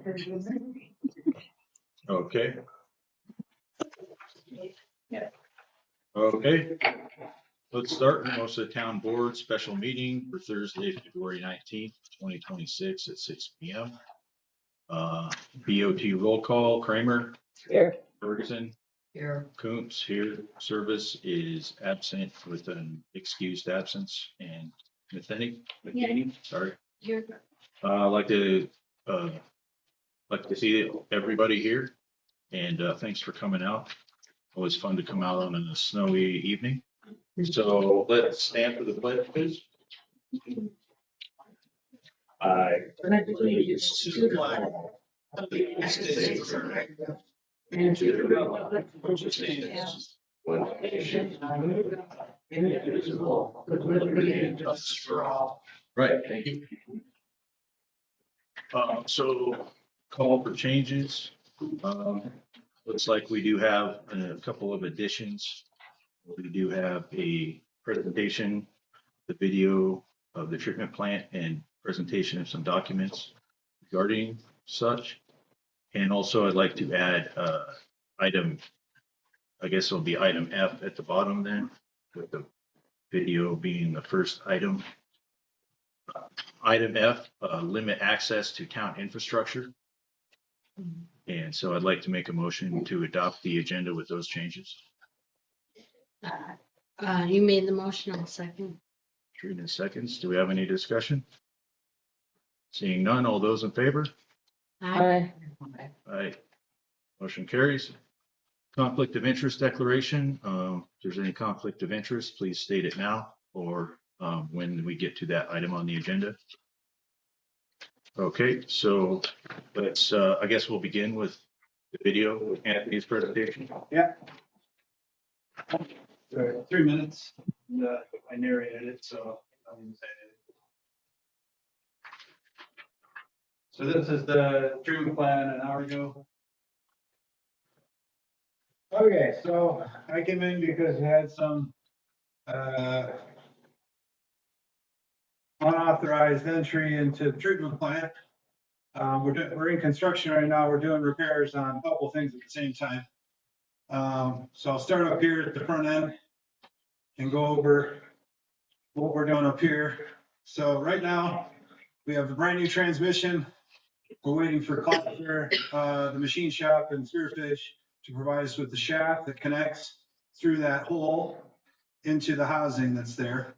Okay. Okay. Let's start Hermosa Town Board special meeting for Thursday, February 19th, 2026 at 6 p.m. BOT roll call, Kramer. Here. Ferguson. Here. Coombs here. Service is absent with an excused absence, and McKinney, sorry. Here. Like to see everybody here, and thanks for coming out. Always fun to come out on a snowy evening. So let's stand for the pledge, please. I pledge allegiance to the flag of the United States of America and to the republic which stands one nation under God, indivisible, with liberty and justice for all. Right, thank you. So call for changes. Looks like we do have a couple of additions. We do have a presentation, the video of the treatment plant and presentation of some documents regarding such. And also I'd like to add item, I guess it'll be item F at the bottom then, with the video being the first item. Item F, limit access to town infrastructure. And so I'd like to make a motion to adopt the agenda with those changes. You made the motion, I'll second. 3 seconds. Do we have any discussion? Seeing none, all those in favor? Aye. Aye. Motion carries. Conflict of interest declaration. If there's any conflict of interest, please state it now or when we get to that item on the agenda. Okay, so let's, I guess we'll begin with the video with Anthony's presentation. Yeah. 3 minutes. I narrated it, so I didn't say it. So this is the treatment plan an hour ago. Okay, so I came in because I had some unauthorized entry into the treatment plant. We're in construction right now. We're doing repairs on a couple things at the same time. So I'll start up here at the front end and go over what we're doing up here. So right now we have a brand new transmission. We're waiting for Cloudflare, the machine shop and Spearfish to provide us with the shaft that connects through that hole into the housing that's there.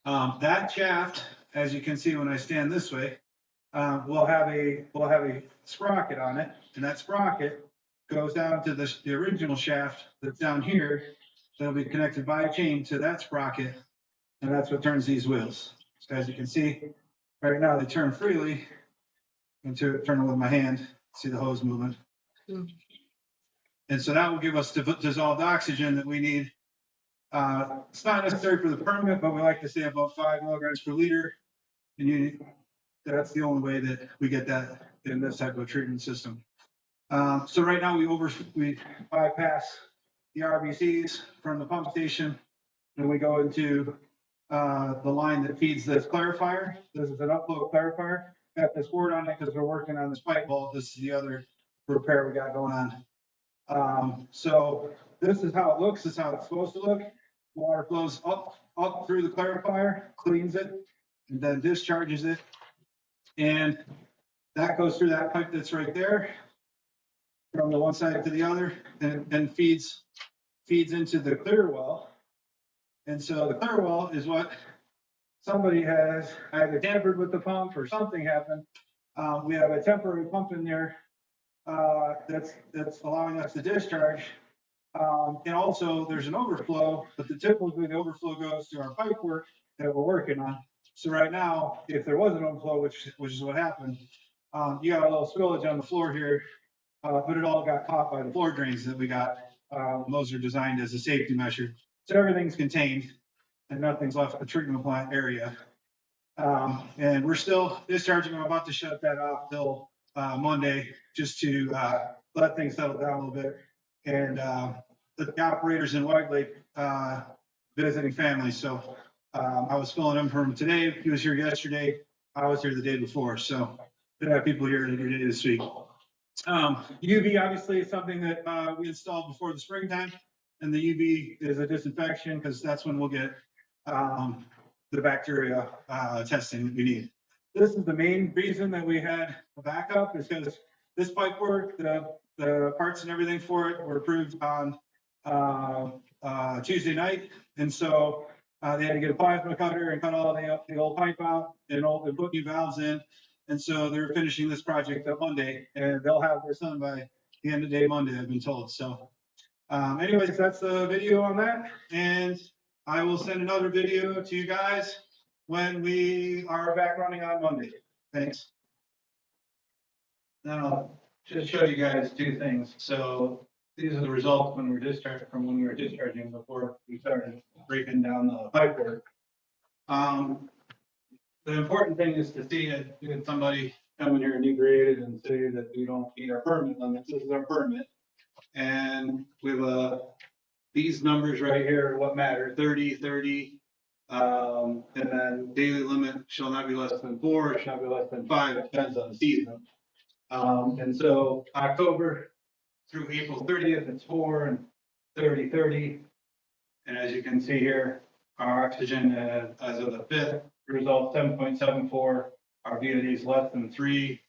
That shaft, as you can see when I stand this way, will have a sprocket on it, and that sprocket goes down to the original shaft that's down here. That'll be connected by a chain to that sprocket, and that's what turns these wheels. So as you can see, right now they turn freely. Turn it with my hand, see the hose moving. And so that will give us the dissolved oxygen that we need. It's not necessary for the permit, but we like to say about 5 milligrams per liter. And that's the only way that we get that in this type of treatment system. So right now we bypass the RBCs from the pump station, and we go into the line that feeds this clarifier. This is an upload clarifier. Got this word on it because we're working on this pipe vault. This is the other repair we got going on. So this is how it looks. This is how it's supposed to look. Water flows up through the clarifier, cleans it, and then discharges it. And that goes through that pipe that's right there from the one side to the other, and feeds into the clear well. And so the clear well is what somebody has either tampered with the pump or something happened. We have a temporary pump in there that's allowing us to discharge. And also there's an overflow, but typically the overflow goes to our pipe work that we're working on. So right now, if there was an overflow, which is what happened, you got a little spillage on the floor here, but it all got caught by the floor drains that we got. Those are designed as a safety measure. So everything's contained and nothing's left the treatment plant area. And we're still discharging. I'm about to shut that off till Monday, just to let things settle down a little bit. And the operators in White Lake visiting family. So I was filling in for him today. He was here yesterday. I was here the day before. So to have people here every day this week. UV obviously is something that we installed before the springtime, and the UV is a disinfection because that's when we'll get the bacteria testing that we need. This is the main reason that we had a backup, is because this pipe work, the parts and everything for it were approved on Tuesday night, and so they had to get a plasma cutter and cut all the old pipe out and put new valves in. And so they're finishing this project on Monday, and they'll have this done by the end of the day Monday, I've been told. So anyways, that's the video on that. And I will send another video to you guys when we are back running on Monday. Thanks. Now, just show you guys two things. So these are the results when we're discharged from when we were discharging before we started breaking down the pipe work. The important thing is to see it, when somebody come in here inebriated and say that we don't meet our permit limits. This is our permit. And we have these numbers right here are what matter, 30, 30. And then daily limit shall not be less than 4, it shall not be less than 5, it depends on the season. And so October through April 30th, it's 4 and 30, 30. And as you can see here, our oxygen as of the 5th results 7.74. Our VOD is less than 3.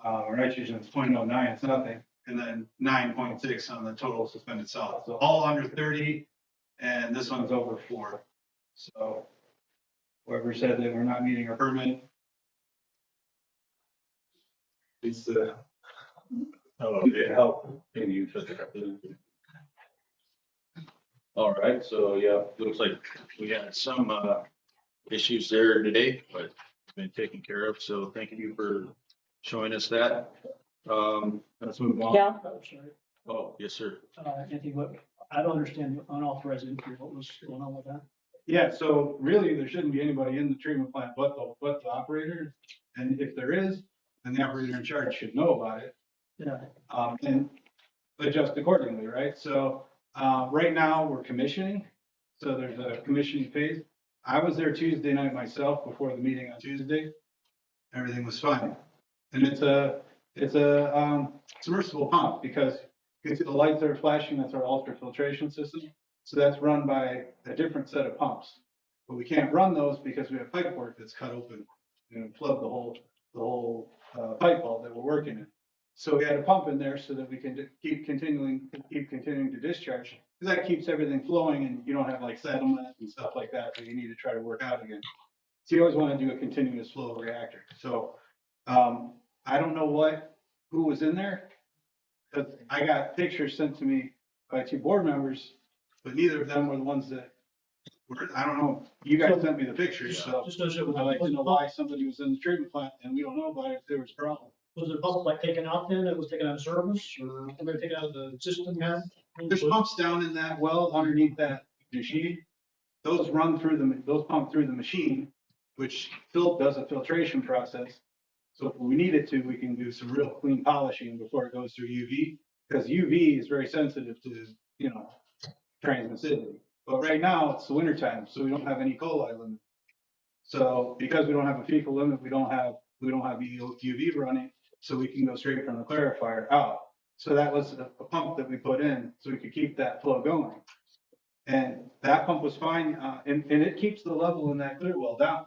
Our nitrogen is 0.09, it's nothing. And then 9.6 on the total suspended solid. So all under 30, and this one's over 4. So whoever said that we're not meeting our permit, it's help in you. All right, so yeah, looks like we had some issues there today, but it's been taken care of. So thank you for showing us that. Let's move on. Yeah. Sorry, Oh, yes, sir. Anthony, what, I don't understand the unauthorized entry, what was going on with that? Yeah, so really, there shouldn't be anybody in the treatment plant but the operator. And if there is, then the operator in charge should know about it. Yeah. And adjust accordingly, right? So, right now, we're commissioning. So there's a commissioning phase. I was there Tuesday night myself before the meeting on Tuesday. Everything was fine. And it's a submersible pump because you can see the lights that are flashing, that's our ultrafiltration system. So that's run by a different set of pumps. But we can't run those because we have pipe work that's cut open, plug the whole pipe ball that we're working in. So we had a pump in there so that we can keep continuing to discharge. Because that keeps everything flowing and you don't have like settlement and stuff like that that you need to try to work out again. So you always want to do a continuous flow reactor. So I don't know who was in there, because I got pictures sent to me by 2 board members, but neither of them were the ones that were, I don't know, you guys sent me the pictures, so Just as it was, I'd like to know why somebody was in the treatment plant and we don't know about it if there was a problem. was it pump like taken out then, it was taken out of service, or somebody taken out of the system, man? There's pumps down in that well underneath that machine. Those pump through the machine, which does a filtration process. So if we need it to, we can do some real clean polishing before it goes through UV, because UV is very sensitive to, transmissivity. But right now it's the winter time, so we don't have any E. coli limit. So because we don't have a fecal limit, we don't have UV running, so we can go straight from the clarifier out. So that was a pump that we put in so we could keep that flow going. And that pump was fine, and it keeps the level in that clear well down.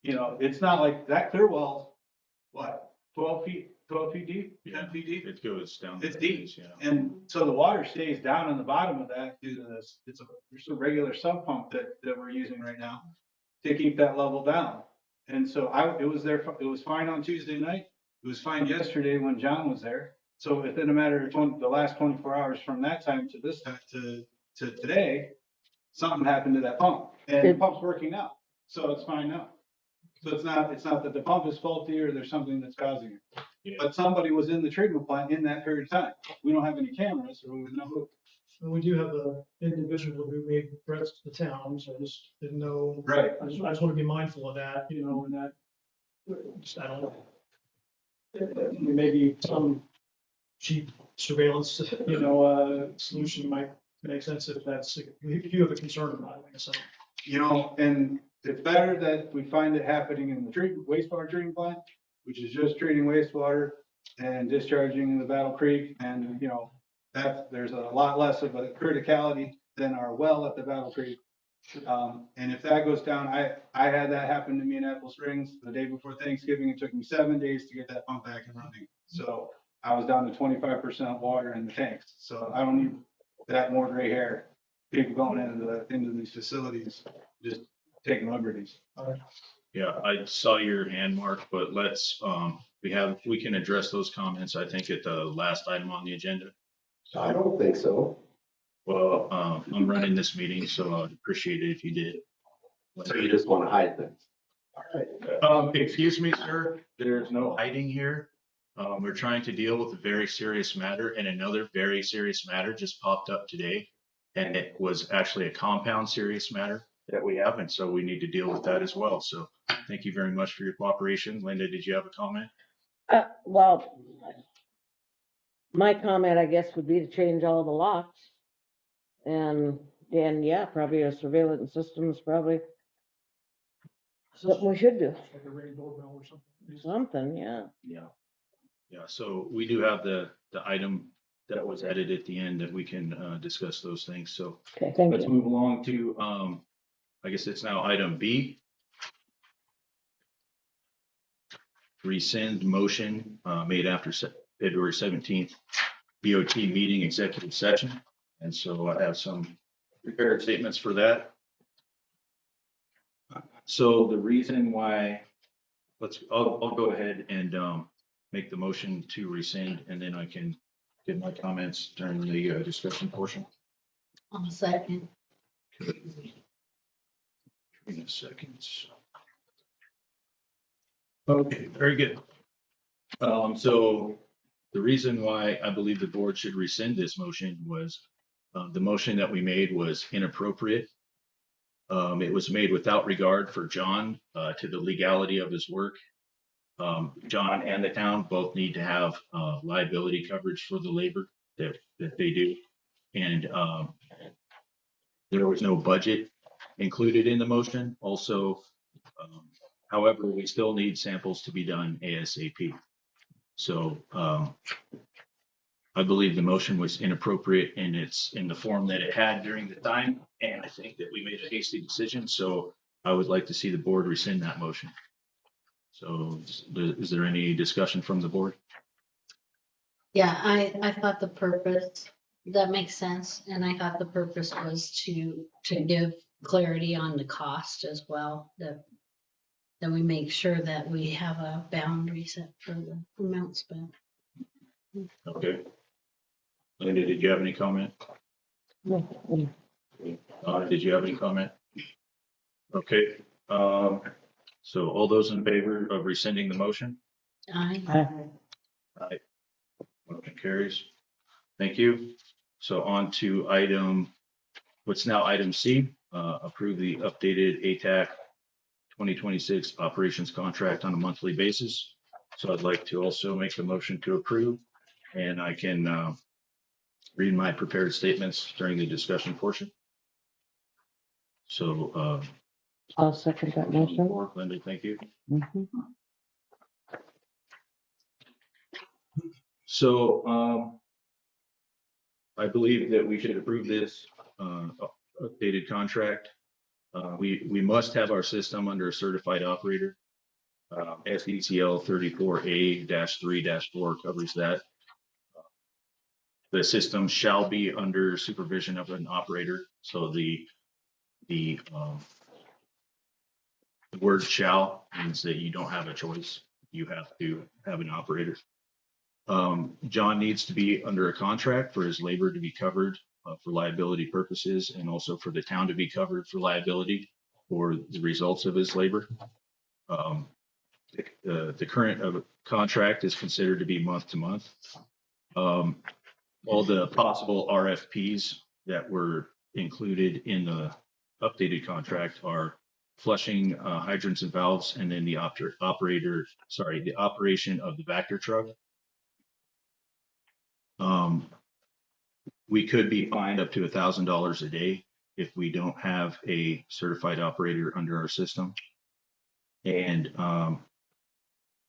It's not like that clear well's, what, 12 feet deep? Yeah, 10 feet deep? it goes down. It's deep. Yeah. And so the water stays down in the bottom of that due to this. It's a regular sump pump that we're using right now to keep that level down. And so it was fine on Tuesday night. It was fine yesterday when John was there. So within a matter of the last 24 hours from that time to this time to today, something happened to that pump, and the pump's working now. So it's fine now. So it's not that the pump is faulty or there's something that's causing it. Yeah. But somebody was in the treatment plant in that period of time. We don't have any cameras, or we would know who. And we do have an individual who made threats to the town, so I just didn't know. Right. I just want to be mindful of that, and that, I don't know. Maybe some cheap surveillance, solution might make sense if you have a concern about it, like I said. And it's better that we find it happening in the wastewater treatment plant. which is just treating wastewater and discharging in the Battle Creek. And, there's a lot less of a criticality than our well at the Battle Creek. And if that goes down, I had that happen to me in Apple Springs the day before Thanksgiving. It took me 7 days to get that pump back and running. So I was down to 25% water in the tanks. So I don't need that more gray hair. People going into these facilities, just taking liberties. Yeah, I saw your hand, Mark, but let's, we can address those comments, I think, at the last item on the agenda. I don't think so. Well, I'm running this meeting, so I'd appreciate it if you did. So you just want to hide things. All right. Excuse me, sir, there's no hiding here. We're trying to deal with a very serious matter, and another very serious matter just popped up today. And it was actually a compound serious matter that we have, and so we need to deal with that as well. So thank you very much for your cooperation. Linda, did you have a comment? Well, my comment, I guess, would be to change all the locks. And yeah, probably a surveillance system is probably something we should do. Like a ring doorbell or something. Something, yeah. Yeah, so we do have the item that was added at the end that we can discuss those things. So Okay, thank let's you. move along to, I guess it's now item B. Rescind motion made after February 17th BOT meeting executive session. And so I have some prepared statements for that. So the reason why, I'll go ahead and make the motion to rescind, and then I can give my comments during the discussion portion. I'll second. In a second. Okay, very good. So the reason why I believe the board should rescind this motion was the motion that we made was inappropriate. It was made without regard for John to the legality of his work. John and the town both need to have liability coverage for the labor that they do. And there was no budget included in the motion. Also, however, we still need samples to be done ASAP. So I believe the motion was inappropriate and it's in the form that it had during the time. And I think that we made a hasty decision. So I would like to see the board rescind that motion. So is there any discussion from the board? Yeah, I thought the purpose, that makes sense. And I thought the purpose was to give clarity on the cost as well, that we make sure that we have a boundary set for the amount spent. Okay. Linda, did you have any comment? Did you have any comment? Okay. So all those in favor of rescinding the motion? Aye. Aye. Motion carries. Thank you. So on to what's now item C, approve the updated ATAC 2026 operations contract on a monthly basis. So I'd like to also make the motion to approve, and I can read my prepared statements during the discussion portion. So I'll second that motion. Linda, thank you. Mhm. So I believe that we should approve this updated contract. We must have our system under a certified operator. SDCL 34A-3-4 covers that. The system shall be under supervision of an operator. So the word shall means that you don't have a choice. You have to have an operator. John needs to be under a contract for his labor to be covered for liability purposes, and also for the town to be covered for liability for the results of his labor. The current contract is considered to be month to month. All the possible RFPs that were included in the updated contract are flushing hydrants and valves, and then the operation of the Vector truck. We could be fined up to $1,000 a day if we don't have a certified operator under our system. And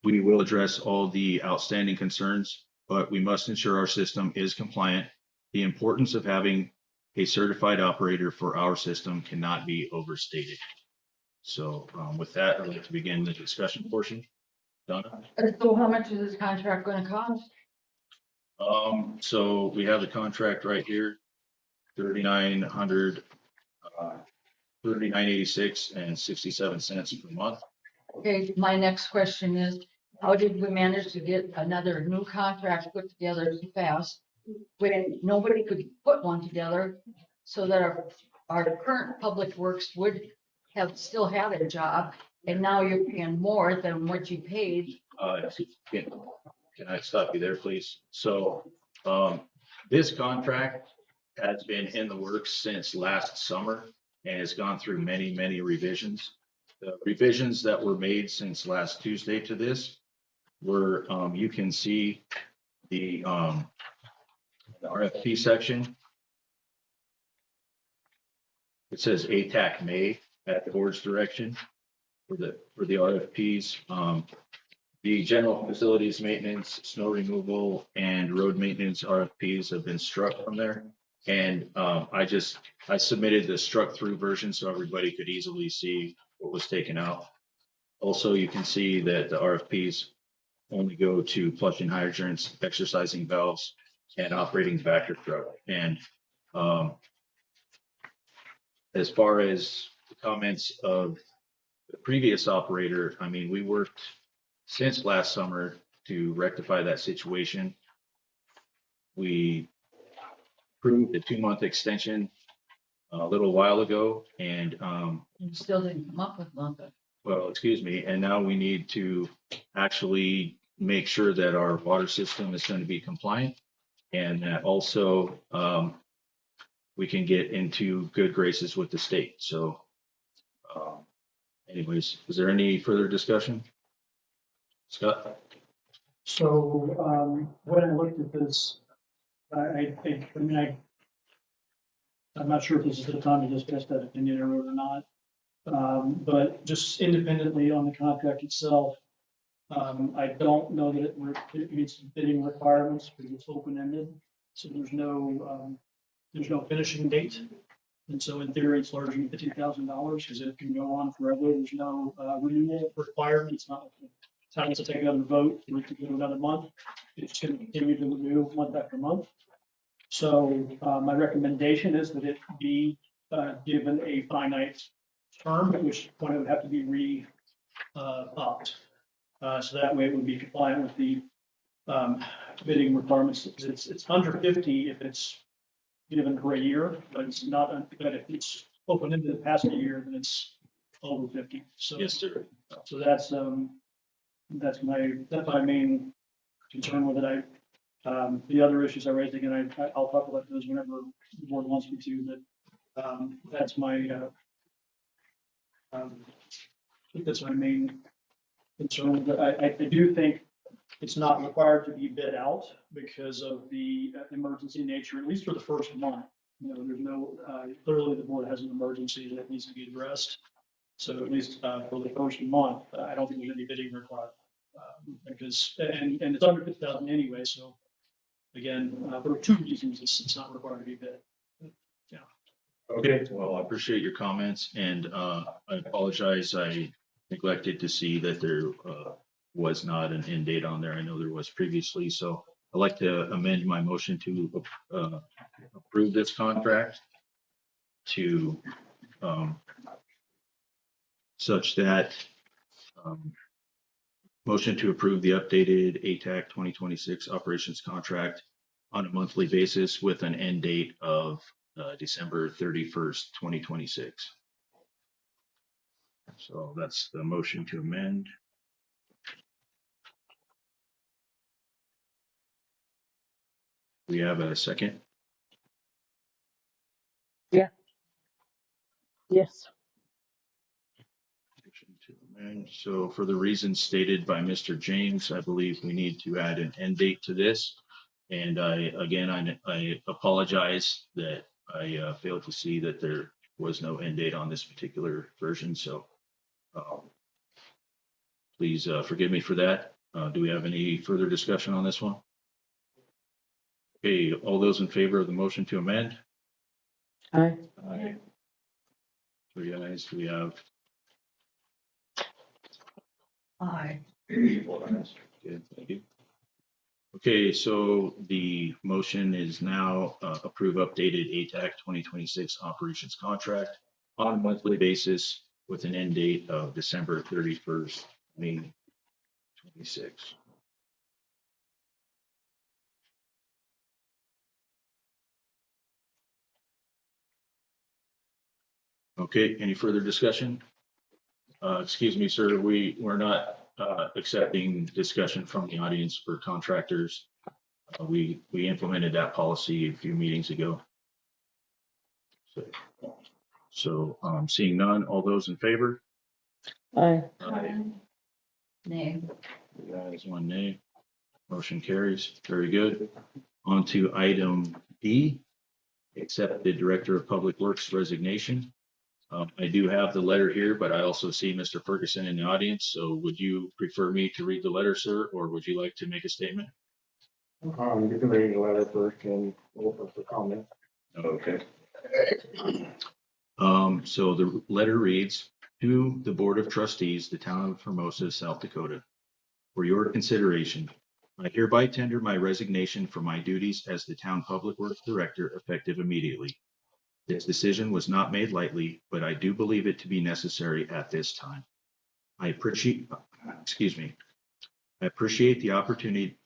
We will address all the outstanding concerns, but we must ensure our system is compliant. The importance of having a certified operator for our system cannot be overstated. So with that, I'd like to begin the discussion portion. Donna? So how much is this contract gonna cost? So we have the contract right here, 3,900, 39.86 and 67 cents per month. Okay, my next question is, how did we manage to get another new contract put together so fast when nobody could put one together so that our current public works would have still had a job, and now you're paying more than what you paid? Can I stop you there, please? So, this contract has been in the works since last summer and has gone through many, many revisions. The revisions that were made since last Tuesday to this were, you can see the RFP section. It says ATAC May at the board's direction for the RFPs. The general facilities maintenance, snow removal, and road maintenance RFPs have been struck from there. And I submitted the struck through version so everybody could easily see what was taken out. Also, you can see that the RFPs only go to flushing hydrants, exercising valves, and operating the vacuum truck. And as far as the comments of the previous operator, I mean, we worked since last summer to rectify that situation. We approved a 2-month extension a little while ago and, You still didn't come up with nothing. well, excuse me, and now we need to actually make sure that our water system is going to be compliant and that also we can get into good graces with the state. So anyways, is there any further discussion? Scott? So, when I looked at this, I think, I'm not sure if this is the time to discuss that opinion or not. But just independently on the contract itself, I don't know that it meets the bidding requirements because it's open-ended. So there's no finishing date. And so in theory, it's largely $50,000 because it can go on forever. There's no renewal requirement. It's not like it's not to take another vote for it to go another month. It's going to continue to renew month after month. So my recommendation is that it be given a finite term, at which point it would have to be upped. So that way it would be compliant with the bidding requirements. It's under 50 if it's given for a year, but it's not, but if it's open into the past a year, then it's over 50. So, Yes, sir. so that's my main concern with it. The other issues I raised, again, I'll talk about those whenever the board wants me to, but that's that's my main concern. But I do think it's not required to be bid out because of the emergency nature, at least for the first month. You know, there's no, clearly the board has an emergency that needs to be addressed. So at least for the first month, I don't think there's any bidding required. Because, and it's under 50,000 anyway, so again, for 2 reasons, it's not required to be bid. Yeah. Okay, well, I appreciate your comments and I apologize. I neglected to see that there was not an end date on there. I know there was previously, so I'd like to amend my motion to approve this contract to such that motion to approve the updated ATAC 2026 operations contract on a monthly basis with an end date of December 31st, 2026. So that's the motion to amend. We have a second. Yes. Motion to amend. So for the reasons stated by Mr. James, I believe we need to add an end date to this. And I apologize that I failed to see that there was no end date on this particular version. So Please forgive me for that. Do we have any further discussion on this one? Okay, all those in favor of the motion to amend? Aye. Aye. 3 ayes, we have Aye. 4 ayes. Good, thank you. Okay, so the motion is now approve updated ATAC 2026 operations contract on a monthly basis with an end date of December 31st, 2026. Okay, any further discussion? Excuse me, sir, we're not accepting discussion from the audience for contractors. We implemented that policy a few meetings ago. So seeing none, all those in favor? Aye. Nay. Guys, 1 nay. Motion carries. Very good. On to item D, accept the Director of Public Works resignation. I do have the letter here, but I also see Mr. Ferguson in the audience. So would you prefer me to read the letter, sir, or would you like to make a statement? You can read the letter first and open for comment. Okay. So the letter reads, to the Board of Trustees, the Town of Hermosa, South Dakota. For your consideration, I hereby tender my resignation from my duties as the Town Public Works Director effective immediately. This decision was not made lightly, but I do believe it to be necessary at this time. I appreciate the opportunity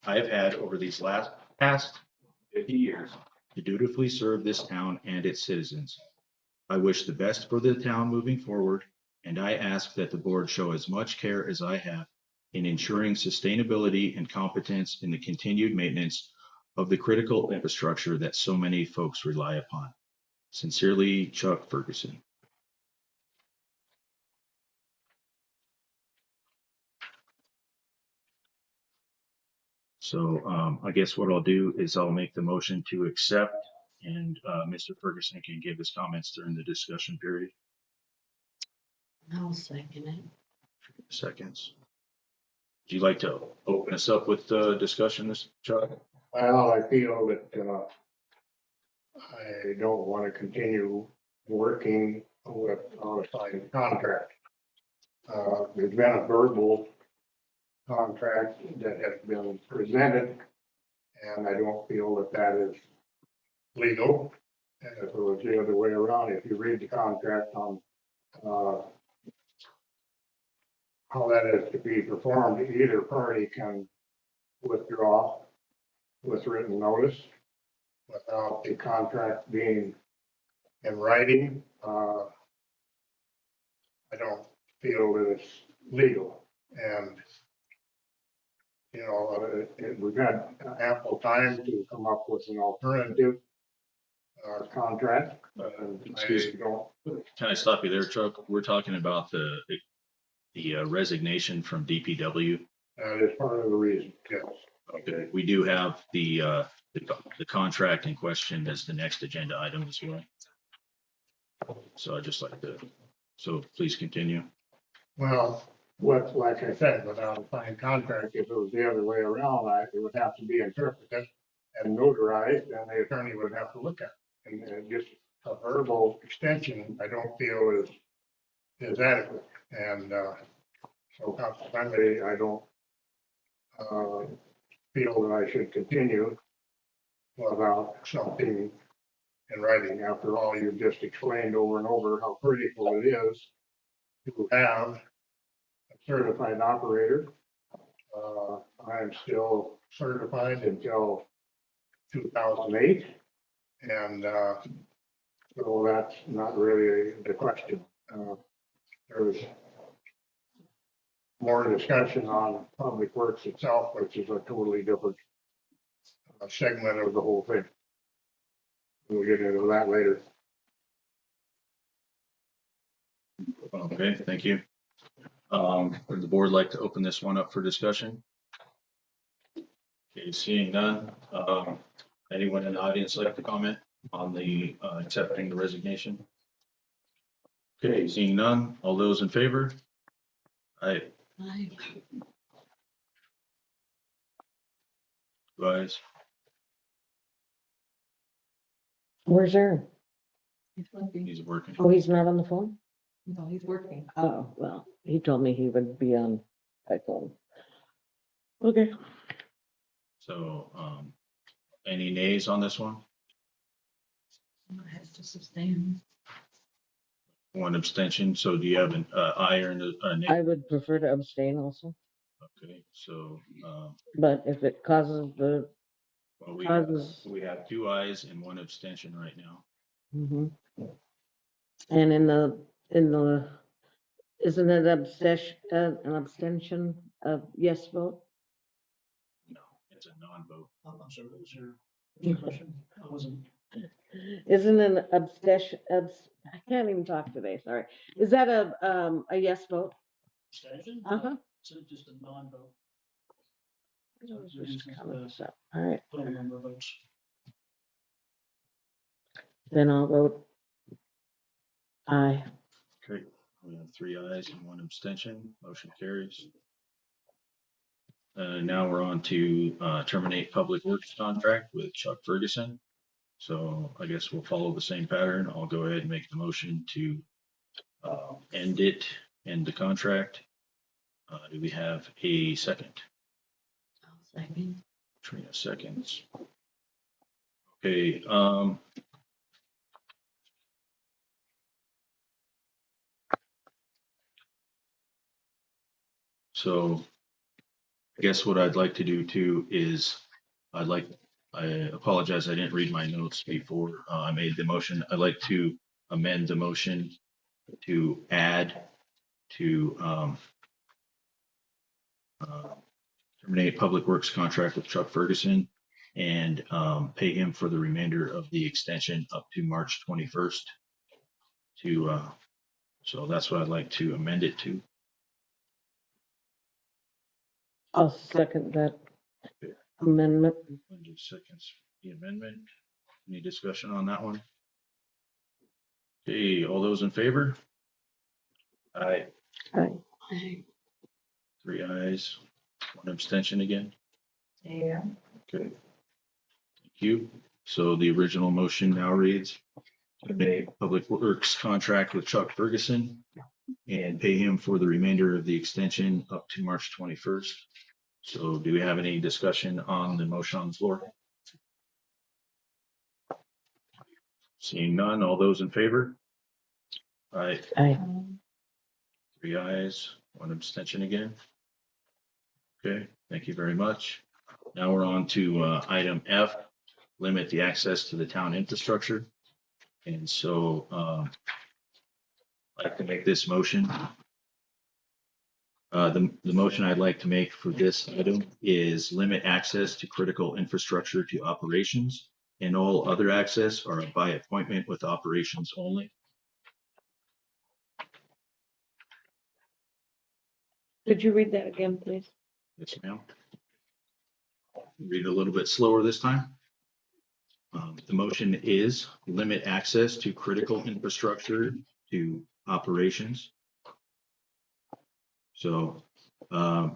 I have had over these past 50 years to dutifully serve this town and its citizens. I wish the best for the town moving forward, and I ask that the board show as much care as I have in ensuring sustainability and competence in the continued maintenance of the critical infrastructure that so many folks rely upon. Sincerely, Chuck Ferguson. So I guess what I'll do is I'll make the motion to accept, and Mr. Ferguson can give his comments during the discussion period. I'll second it. Seconds. Would you like to open us up with discussion, Mr. Chuck? Well, I feel that I don't want to continue working with on a signed contract. There's been a verbal contract that has been presented, and I don't feel that that is legal. And if it was the other way around, if you read the contract on how that is to be performed, either party can withdraw with written notice without the contract being in writing. I don't feel that it's legal. And, we've had ample time to come up with an alternative contract. Excuse me. Can I stop you there, Chuck? We're talking about the resignation from DPW. That is part of the reason, yes. Okay, we do have the contract in question as the next agenda item as well. So I'd just like to, so please continue. Well, like I said, without a signed contract, if it was the other way around, it would have to be interpreted and notarized, and the attorney would have to look at it. And just a verbal extension, I don't feel is adequate. And so consequently, I don't feel that I should continue without something in writing. After all, you've just explained over and over how critical it is to have a certified operator. I'm still certified until 2008, and so that's not really the question. There's more discussion on public works itself, which is a totally different segment of the whole thing. We'll get into that later. Okay, thank you. Would the board like to open this one up for discussion? Okay, seeing none. Anyone in the audience like to comment on the accepting the resignation? Okay, seeing none. All those in favor? Aye. Aye. Guys, Where's Aaron? He's working. he's working. Oh, he's not on the phone? No, he's working. Oh, well, he told me he would be on my phone. Okay. So, any nays on this one? Has to sustain. One abstention. So do you have an aye or a nay? I would prefer to abstain also, Okay, so, but if it causes the, well, causes. we have two ayes and one abstention right now. Mhm. And in the, isn't it an abstention of yes vote? No, it's a non-vote. I'm sorry, what was your question? I wasn't. Isn't an abstention, I can't even talk today, sorry. Is that a yes vote? Abstention? Uh-huh. It's just a non-vote. I was So it just means counting the this up. All right, total number of votes. then I'll vote aye. Okay, we have three ayes and one abstention. Motion carries. Now we're on to terminate public works contract with Chuck Ferguson. So I guess we'll follow the same pattern. I'll go ahead and make the motion to end the contract. Do we have a second? I'll second. Trina seconds. Okay, so I guess what I'd like to do too is I apologize, I didn't read my notes before I made the motion. I'd like to amend the motion to add to uh, terminate public works contract with Chuck Ferguson and pay him for the remainder of the extension up to March 21st to, so that's what I'd like to amend it to. I'll second that amendment. Linda seconds the amendment. Any discussion on that one? Okay, all those in favor? Aye. Aye. Aye. Three ayes, one abstention again. Yeah. Okay. Thank you. So the original motion now reads, terminate public works contract with Chuck Ferguson and pay him for the remainder of the extension up to March 21st. So do we have any discussion on the motion on the floor? Seeing none, all those in favor? Aye. Aye. Three ayes, one abstention again. Okay, thank you very much. Now we're on to item F, limit the access to the town infrastructure. And so I'd like to make this motion. The motion I'd like to make for this item is limit access to critical infrastructure to operations, and all other access are by appointment with operations only. Could you read that again, please? Yes, ma'am. Read a little bit slower this time. The motion is limit access to critical infrastructure to operations. So all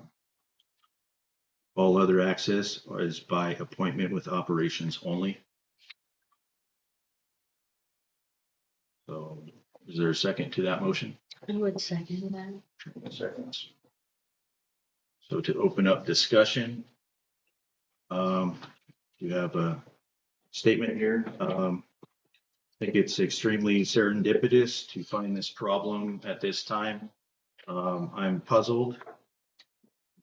other access is by appointment with operations only. So is there a second to that motion? I would second that. Seconds. So to open up discussion, you have a statement here. I think it's extremely serendipitous to find this problem at this time. I'm puzzled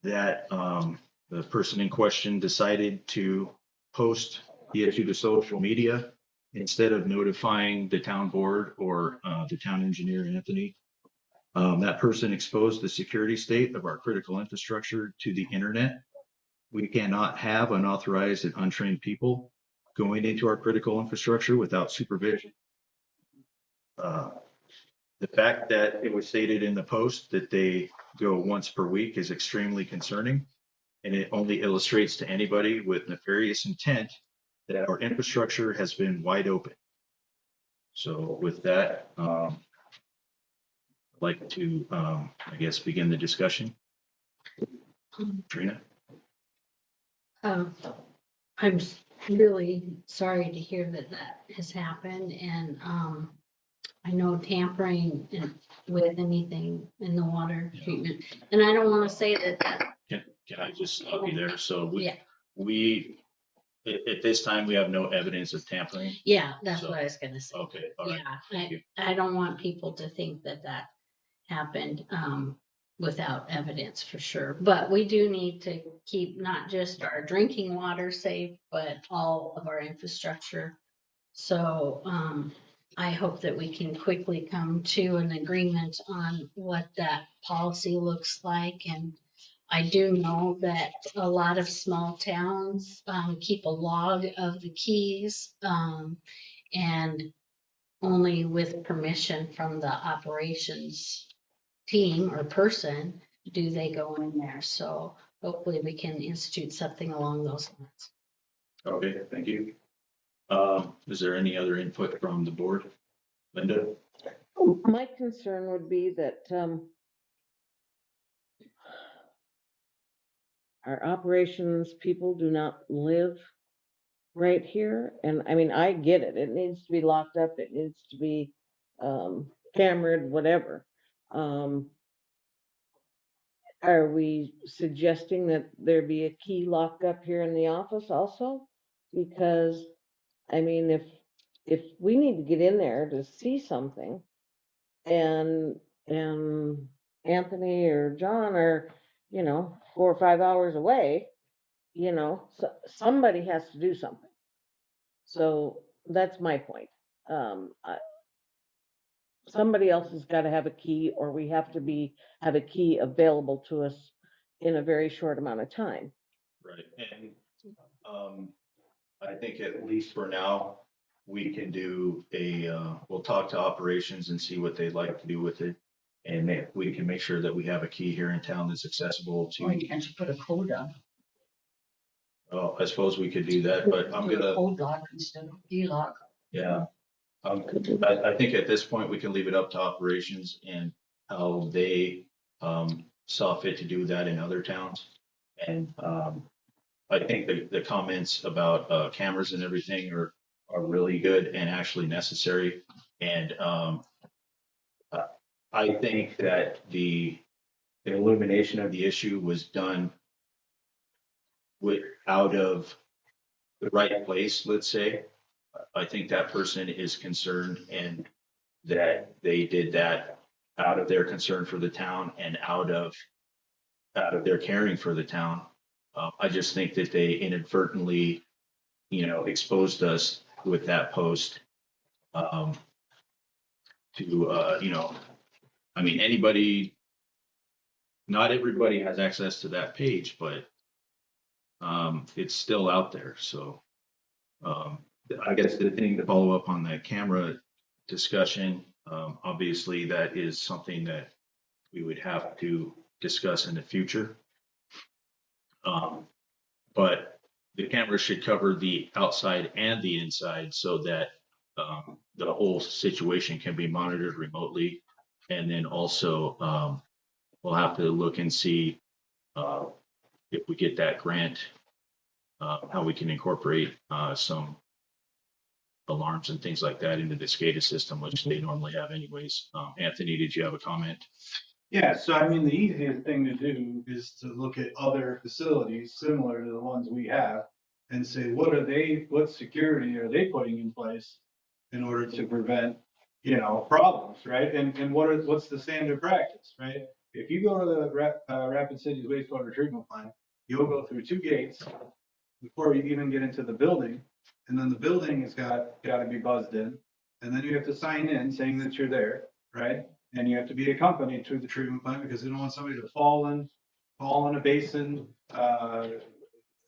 that the person in question decided to post the issue to social media instead of notifying the town board or the town engineer, Anthony. That person exposed the security state of our critical infrastructure to the internet. We cannot have unauthorized and untrained people going into our critical infrastructure without supervision. The fact that it was stated in the post that they go once per week is extremely concerning, and it only illustrates to anybody with nefarious intent that our infrastructure has been wide open. So with that, I'd like to, I guess, begin the discussion. Trina? Um, I'm really sorry to hear that that has happened, and, I know tampering with anything in the water treatment, and I don't wanna say that, Can I just stop you there? So yeah, at this time, we have no evidence of tampering. yeah, that's So, what I was gonna say. Okay, all right. Yeah, Thank you. I don't want people to think that that happened, without evidence for sure. But we do need to keep not just our drinking water safe, but all of our infrastructure. So, I hope that we can quickly come to an agreement on what that policy looks like. And I do know that a lot of small towns, keep a log of the keys, and only with permission from the operations team or person do they go in there. So hopefully we can institute something along those lines. Okay, thank you. Is there any other input from the board? Linda? My concern would be that, our operations people do not live right here. And I mean, I get it. It needs to be locked up. It needs to be, cameraed, whatever. Are we suggesting that there be a key locked up here in the office also? Because, I mean, if we need to get in there to see something and, Anthony or John are, 4 or 5 hours away, so somebody has to do something. So that's my point. Somebody else has got to have a key, or we have to have a key available to us in a very short amount of time. Right, and, I think at least for now, we can do we'll talk to operations and see what they'd like to do with it. And we can make sure that we have a key here in town that's accessible Why to, can't you put a code on? I suppose we could do that, but I'm Do a gonna, code lock instead of key lock. yeah. I think at this point, we can leave it up to operations and how they, saw fit to do that in other towns. And, I think the comments about, cameras and everything are really good and actually necessary. And, I think that the illumination of the issue was done out of the right place, let's say. I think that person is concerned and that they did that out of their concern for the town and out of their caring for the town. I just think that they inadvertently, exposed us with that post, um, to, I mean, not everybody has access to that page, but, it's still out there. So, um, I guess the thing to follow up on the camera discussion, obviously that is something that we would have to discuss in the future. But the camera should cover the outside and the inside so that, the whole situation can be monitored remotely. And then also, we'll have to look and see, uh, if we get that grant, how we can incorporate, some alarms and things like that into the SCADA system, which they normally have anyways. Anthony, did you have a comment? Yeah, so I mean, the easiest thing to do is to look at other facilities similar to the ones we have and say, what security are they putting in place in order to prevent, problems, right? And what's the standard practice, right? If you go to the Rapid City's wastewater treatment plant, you'll go through 2 gates before you even get into the building. And then the building has got to be buzzed in. And then you have to sign in saying that you're there, right? And you have to be accompanied to the treatment plant because they don't want somebody to fall in a basin,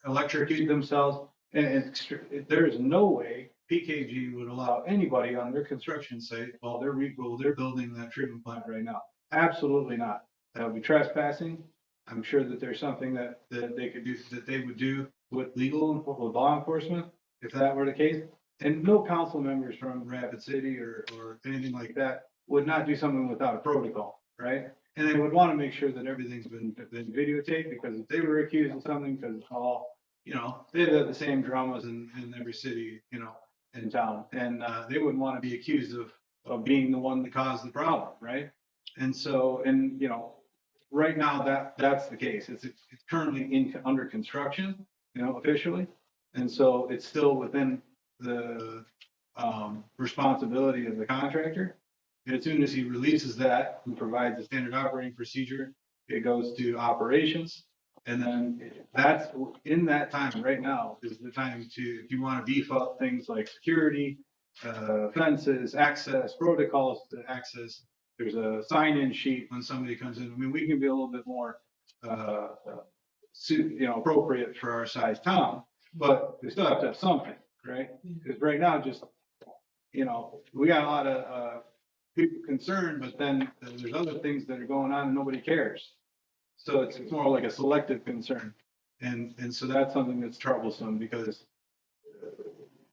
electrocute themselves. And there is no way PKG would allow anybody on their construction site while they're building that treatment plant right now. Absolutely not. That would be trespassing. I'm sure that there's something that they could do, that they would do with with law enforcement, if that were the case. And no council members from Rapid City or anything like that would not do something without a protocol. right? And they would want to make sure that everything's been videotaped, because if they were accused of something, because it's all, you know, they've had the same dramas in every city, you know, in town. And they wouldn't want to be accused of being the one that caused the problem, right? And so, and, you know, right now that's the case. It's currently under construction, you know, officially. And so it's still within the responsibility of the contractor. And as soon as he releases that and provides a standard operating procedure, it goes to operations. And then that's, in that time right now is the time to, if you want to beef up things like security, fences, access, protocols to access. There's a sign-in sheet when somebody comes in. I mean, we can be a little bit more, you know, appropriate for our size town, but we still have to have something, right? Because right now, just, you know, we got a lot of people concerned, but then there's other things that are going on and nobody cares. So it's more like a selective concern. And so that's something that's troublesome, because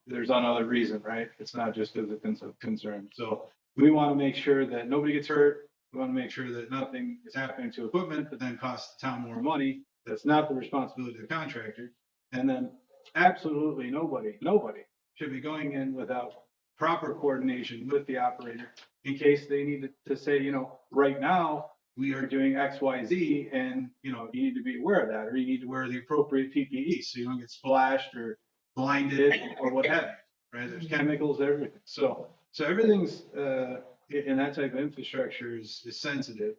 there's another reason, right? It's not just as a concern. So we want to make sure that nobody gets hurt. We want to make sure that nothing is happening to equipment that then costs the town more money. That's not the responsibility of the contractor. And then absolutely nobody should be going in without proper coordination with the operator in case they need to say, you know, right now we are doing X, Y, Z, and, you know, you need to be aware of that, or you need to wear the appropriate PPE so you don't get splashed or blinded or what have you, right? There's chemicals, everything. So everything's, in that type of infrastructure is sensitive.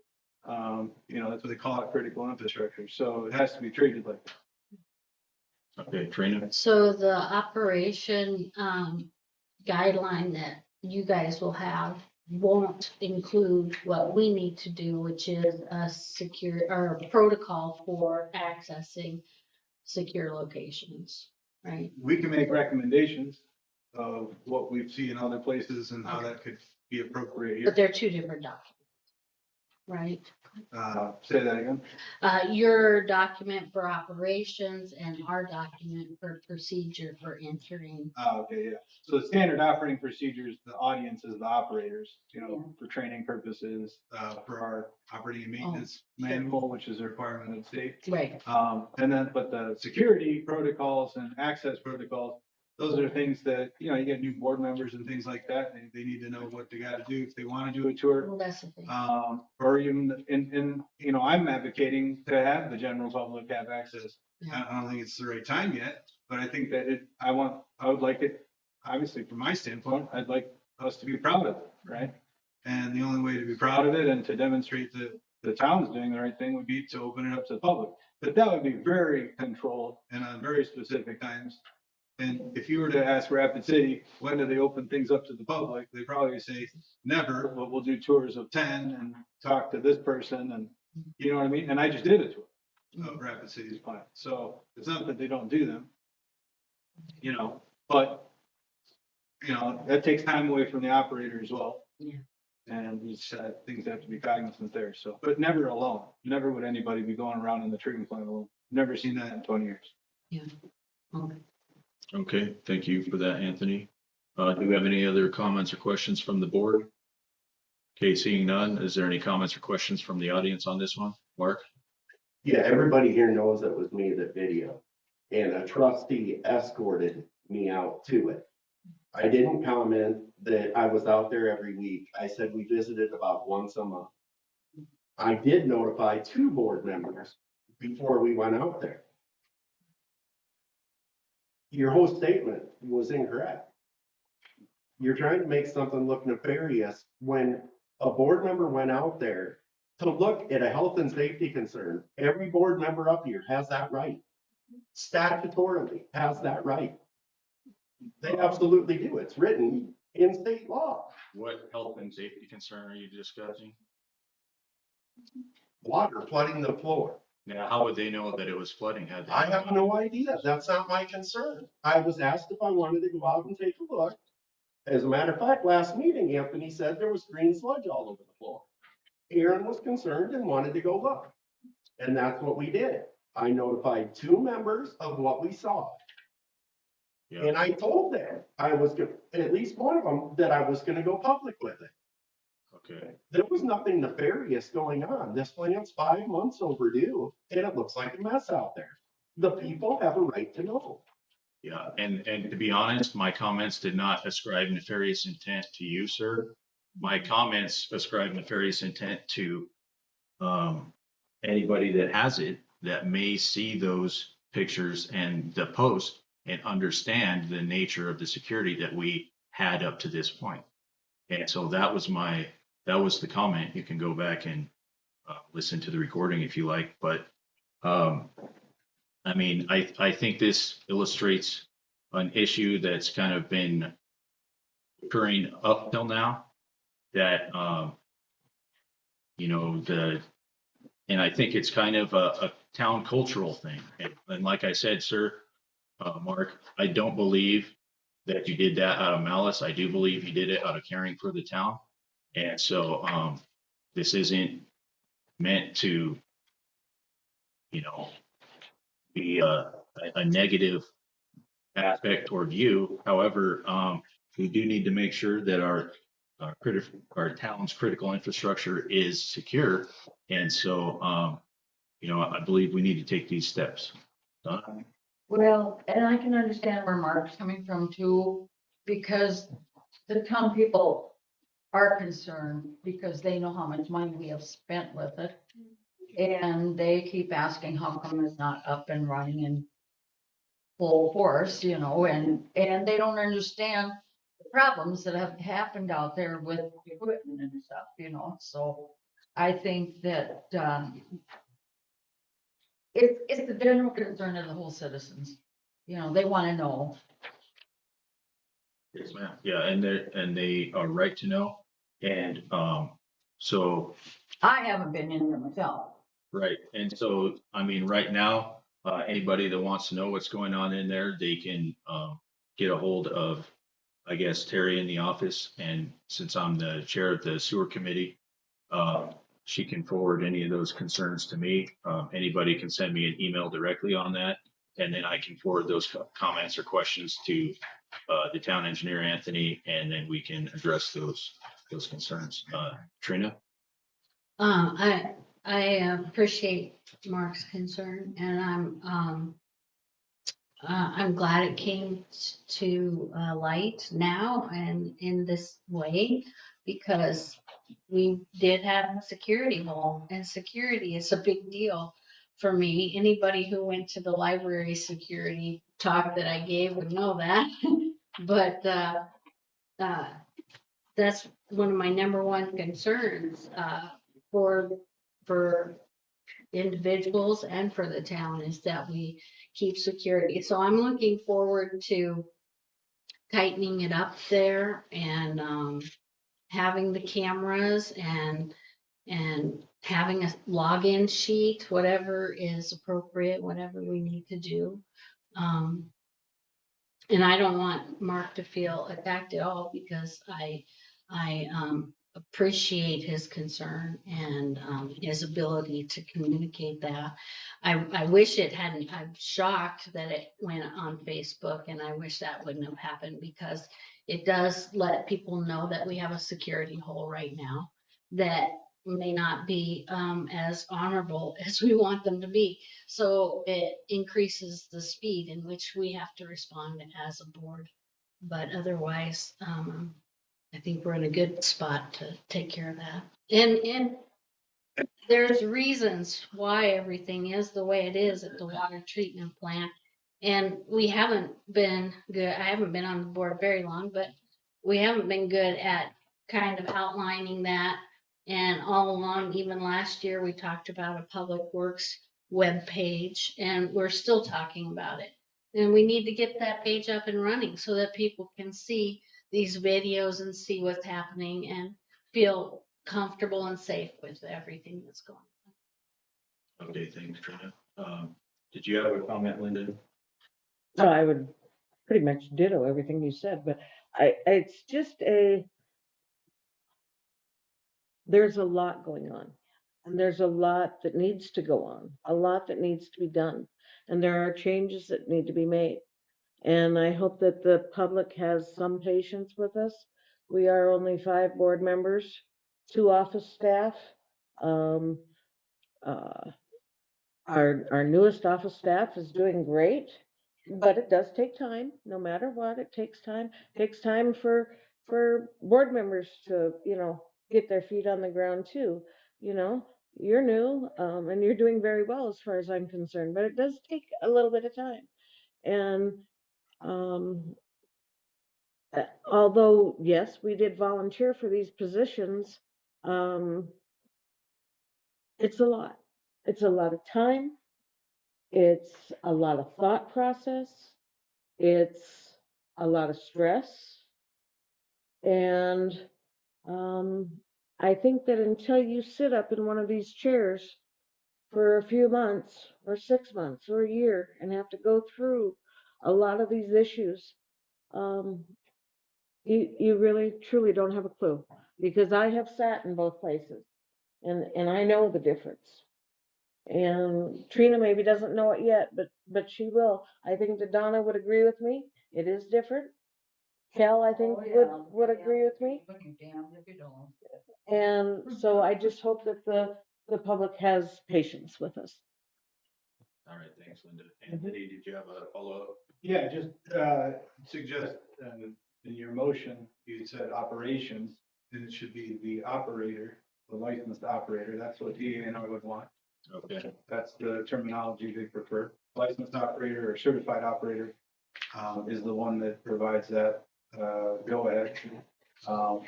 You know, that's what they call it, critical infrastructure. So it has to be treated like that. Okay, Trina? So the operation guideline that you guys will have won't include what we need to do, which is a secure or a protocol for accessing secure locations, right? We can make recommendations of what we see in other places and how that could be appropriate But here. they're two different documents, right? Say that again. Your document for operations and our document for procedure for entering. Okay, yeah. So the standard operating procedures, the audience is the operators, you know, for training purposes, for our operating and maintenance manual, which is a requirement of the state. Right. And then, but the security protocols and access protocols, those are things that, you know, you get new board members and things like that. They need to know what they got to do if they want to do a tour. Well, that's the thing. Or even in, you know, I'm advocating to have the general public have access. Yeah. I don't think it's the right time yet, but I think that I would like it, obviously from my standpoint, I'd like us to be proud of it, right? And the only way to be proud of it and to demonstrate that the town's doing the right thing would be to open it up to the public. But that would be very controlled and on very specific times. And if you were to ask Rapid City, when do they open things up to the public? They probably say never, but we'll do tours of 10 and talk to this person, and you know what I mean? And I just did a tour of Rapid City's plant. So it's not that they don't do them, you know, but you know, that takes time away from the operator as well. Yeah. And things have to be cognizant there. So, but never alone. Never would anybody be going around in the treatment plant alone. Never seen that in 20 years. Yeah. Okay. Okay, thank you for that, Anthony. Do we have any other comments or questions from the board? Okay, seeing none, is there any comments or questions from the audience on this one? Mark? Yeah, everybody here knows it was me that video, and a trustee escorted me out to it. I didn't comment that I was out there every week. I said we visited about once a month. I did notify 2 board members before we went out there. Your whole statement was incorrect. You're trying to make something look nefarious when a board member went out there to look at a health and safety concern. Every board member up here has that right. Statutorily has that right. They absolutely do. It's written in state law. What health and safety concern are you discussing? Water flooding the floor. Now, how would they know that it was flooding? I have no idea. That's not my concern. I was asked if I wanted to go out and take a look. As a matter of fact, last meeting, Anthony said there was green sludge all over the floor. Aaron was concerned and wanted to go look. And that's what we did. I notified 2 members of what we saw. Yeah. And I told them I was going, at least one of them, that I was going to go public with it. Okay. There was nothing nefarious going on. This plant's 5 months overdue and it looks like a mess out there. The people have a right to know. Yeah, and to be honest, my comments did not ascribe nefarious intent to you, sir. My comments ascribe nefarious intent to anybody that has it, that may see those pictures and the post and understand the nature of the security that we had up to this point. And so that was the comment. You can go back and listen to the recording if you like, but um, I mean, I think this illustrates an issue that's kind of been occurring up till now that, you know, and I think it's kind of a town cultural thing. And like I said, sir, Mark, I don't believe that you did that out of malice. I do believe you did it out of caring for the town. And so, this isn't meant to, you know, be a negative aspect toward you. However, we do need to make sure that our town's critical infrastructure is secure. And so, you know, I believe we need to take these steps. Well, and I can understand where Mark's coming from too, because the town people are concerned because they know how much money we have spent with it. And they keep asking how come it's not up and running in full force, you know, and they don't understand the problems that have happened out there with equipment and stuff, you know, so I think that, it's the general concern of the whole citizens. You know, they want to know. Yes, ma'am. Yeah, and they are right to know. And so I haven't been in there myself. right. And so, I mean, right now, anybody that wants to know what's going on in there, they can get a hold of, I guess, Terry in the office. And since I'm the chair of the sewer committee, she can forward any of those concerns to me. Anybody can send me an email directly on that. And then I can forward those comments or questions to the town engineer, Anthony, and then we can address those concerns. Trina? I appreciate Mark's concern, and I'm glad it came to light now and in this way, because we did have a security hole, and security is a big deal for me. Anybody who went to the library security talk that I gave would know that. But that's one of my number one concerns for for individuals and for the town, is that we keep security. So I'm looking forward to tightening it up there, and having the cameras, and having a login sheet, whatever is appropriate, whatever we need to do. Um, and I don't want Mark to feel attacked at all, because I appreciate his concern and his ability to communicate that. I wish it hadn't. I'm shocked that it went on Facebook, and I wish that wouldn't have happened, because it does let people know that we have a security hole right now that may not be as honorable as we want them to be. So it increases the speed in which we have to respond as a board. But otherwise, I think we're in a good spot to take care of that. And there's reasons why everything is the way it is at the water treatment plant. And we haven't been good. I haven't been on the board very long, but we haven't been good at kind of outlining that. And all along, even last year, we talked about a public works web page, and we're still talking about it. And we need to get that page up and running so that people can see these videos and see what's happening and feel comfortable and safe with everything that's going on. Okay, thanks, Trina. Did you have a comment, Linda? So I would pretty much ditto everything you said, but it's just there's a lot going on. And there's a lot that needs to go on, a lot that needs to be done. And there are changes that need to be made. And I hope that the public has some patience with us. We are only 5 board members. 2 office staff. Um, uh, our newest office staff is doing great, but it does take time, no matter what, it takes time. Takes time for board members to, get their feet on the ground too. You know, you're new, and you're doing very well as far as I'm concerned, but it does take a little bit of time. And um, although, yes, we did volunteer for these positions, um, it's a lot. It's a lot of time. It's a lot of thought process. It's a lot of stress. And um, I think that until you sit up in one of these chairs for a few months or 6 months or a year and have to go through a lot of these issues, um, you really truly don't have a clue, because I have sat in both places and I know the difference. And Trina maybe doesn't know it yet, but she will. I think that Donna would agree with me. It is different. Cal, I think, would agree with me. Damn if you don't. And so I just hope that the public has patience with us. All right, thanks, Linda. Anthony, did you have a follow-up? Yeah, just suggest in your motion, you said operations, and it should be the operator, the licensed operator. That's what DANR would want. Okay, That's the terminology they prefer. Licensed operator or certified operator is the one that provides that go ahead. Um,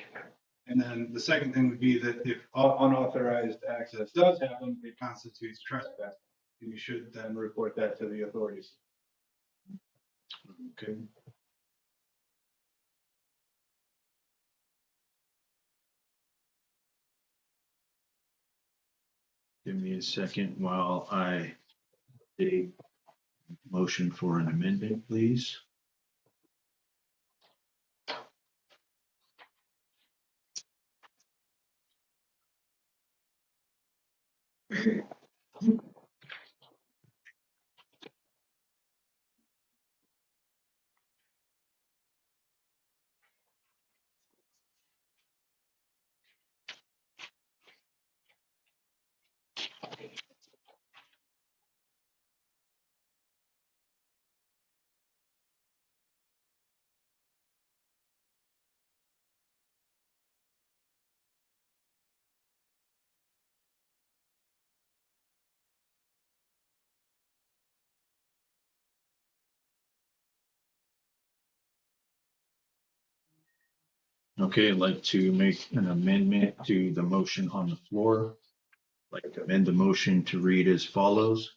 And then the second thing would be that if unauthorized access does happen, it constitutes trespass. And you should then report that to the authorities. okay. Give me a second while I take motion for an amendment, please. Okay, I'd like to make an amendment to the motion on the floor. I'd like to amend the motion to read as follows.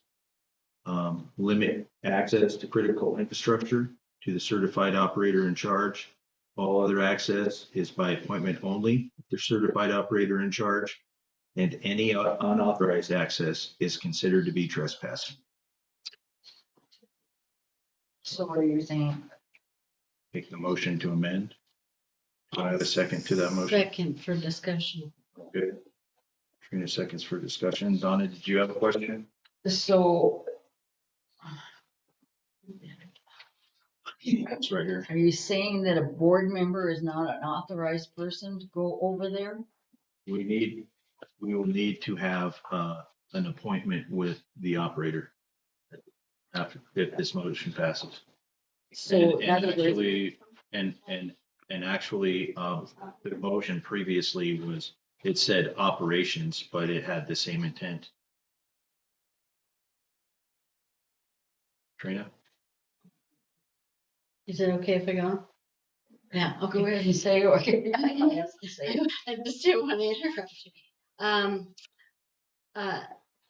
Limit access to critical infrastructure to the certified operator in charge. All other access is by appointment only, the certified operator in charge, and any unauthorized access is considered to be trespassing. So what are you saying? Make the motion to amend. Do I have a second to that motion? Second for discussion. Good. 3 seconds for discussion. Donna, did you have a question? So It's right here. are you saying that a board member is not an authorized person to go over there? We will need to have an appointment with the operator after, if this motion passes. So And in other words, actually, and actually, the motion previously was, it said operations, but it had the same intent. Trina? Is it okay if I go on? Yeah, go okay. ahead and say, okay. I just didn't want to interrupt you. Uh,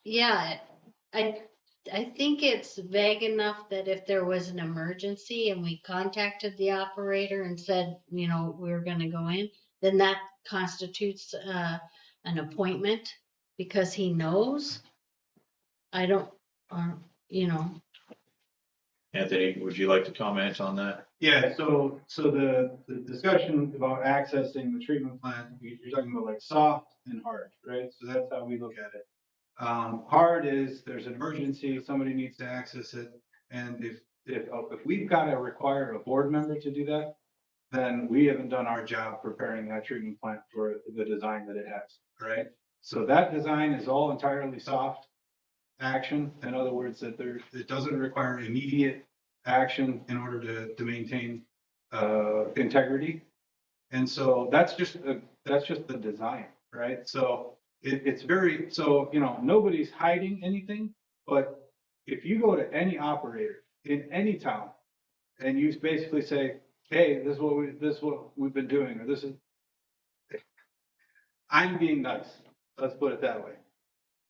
yeah, I think it's vague enough that if there was an emergency and we contacted the operator and said, we're gonna go in, then that constitutes, an appointment because he knows. I don't, you know, Anthony, would you like to comment on that? Yeah, so the discussion about accessing the treatment plant, you're talking about like soft and hard, right? So that's how we look at it. Hard is there's an emergency, somebody needs to access it. And if we've got to require a board member to do that, then we haven't done our job preparing that treatment plant for the design that it has, right? So that design is all entirely soft action. In other words, that it doesn't require immediate action in order to maintain integrity. And so that's just the design, right? So it's very, so, you know, nobody's hiding anything, but if you go to any operator in any town and you basically say, hey, this is what we've been doing, or this is, I'm being nice. Let's put it that way.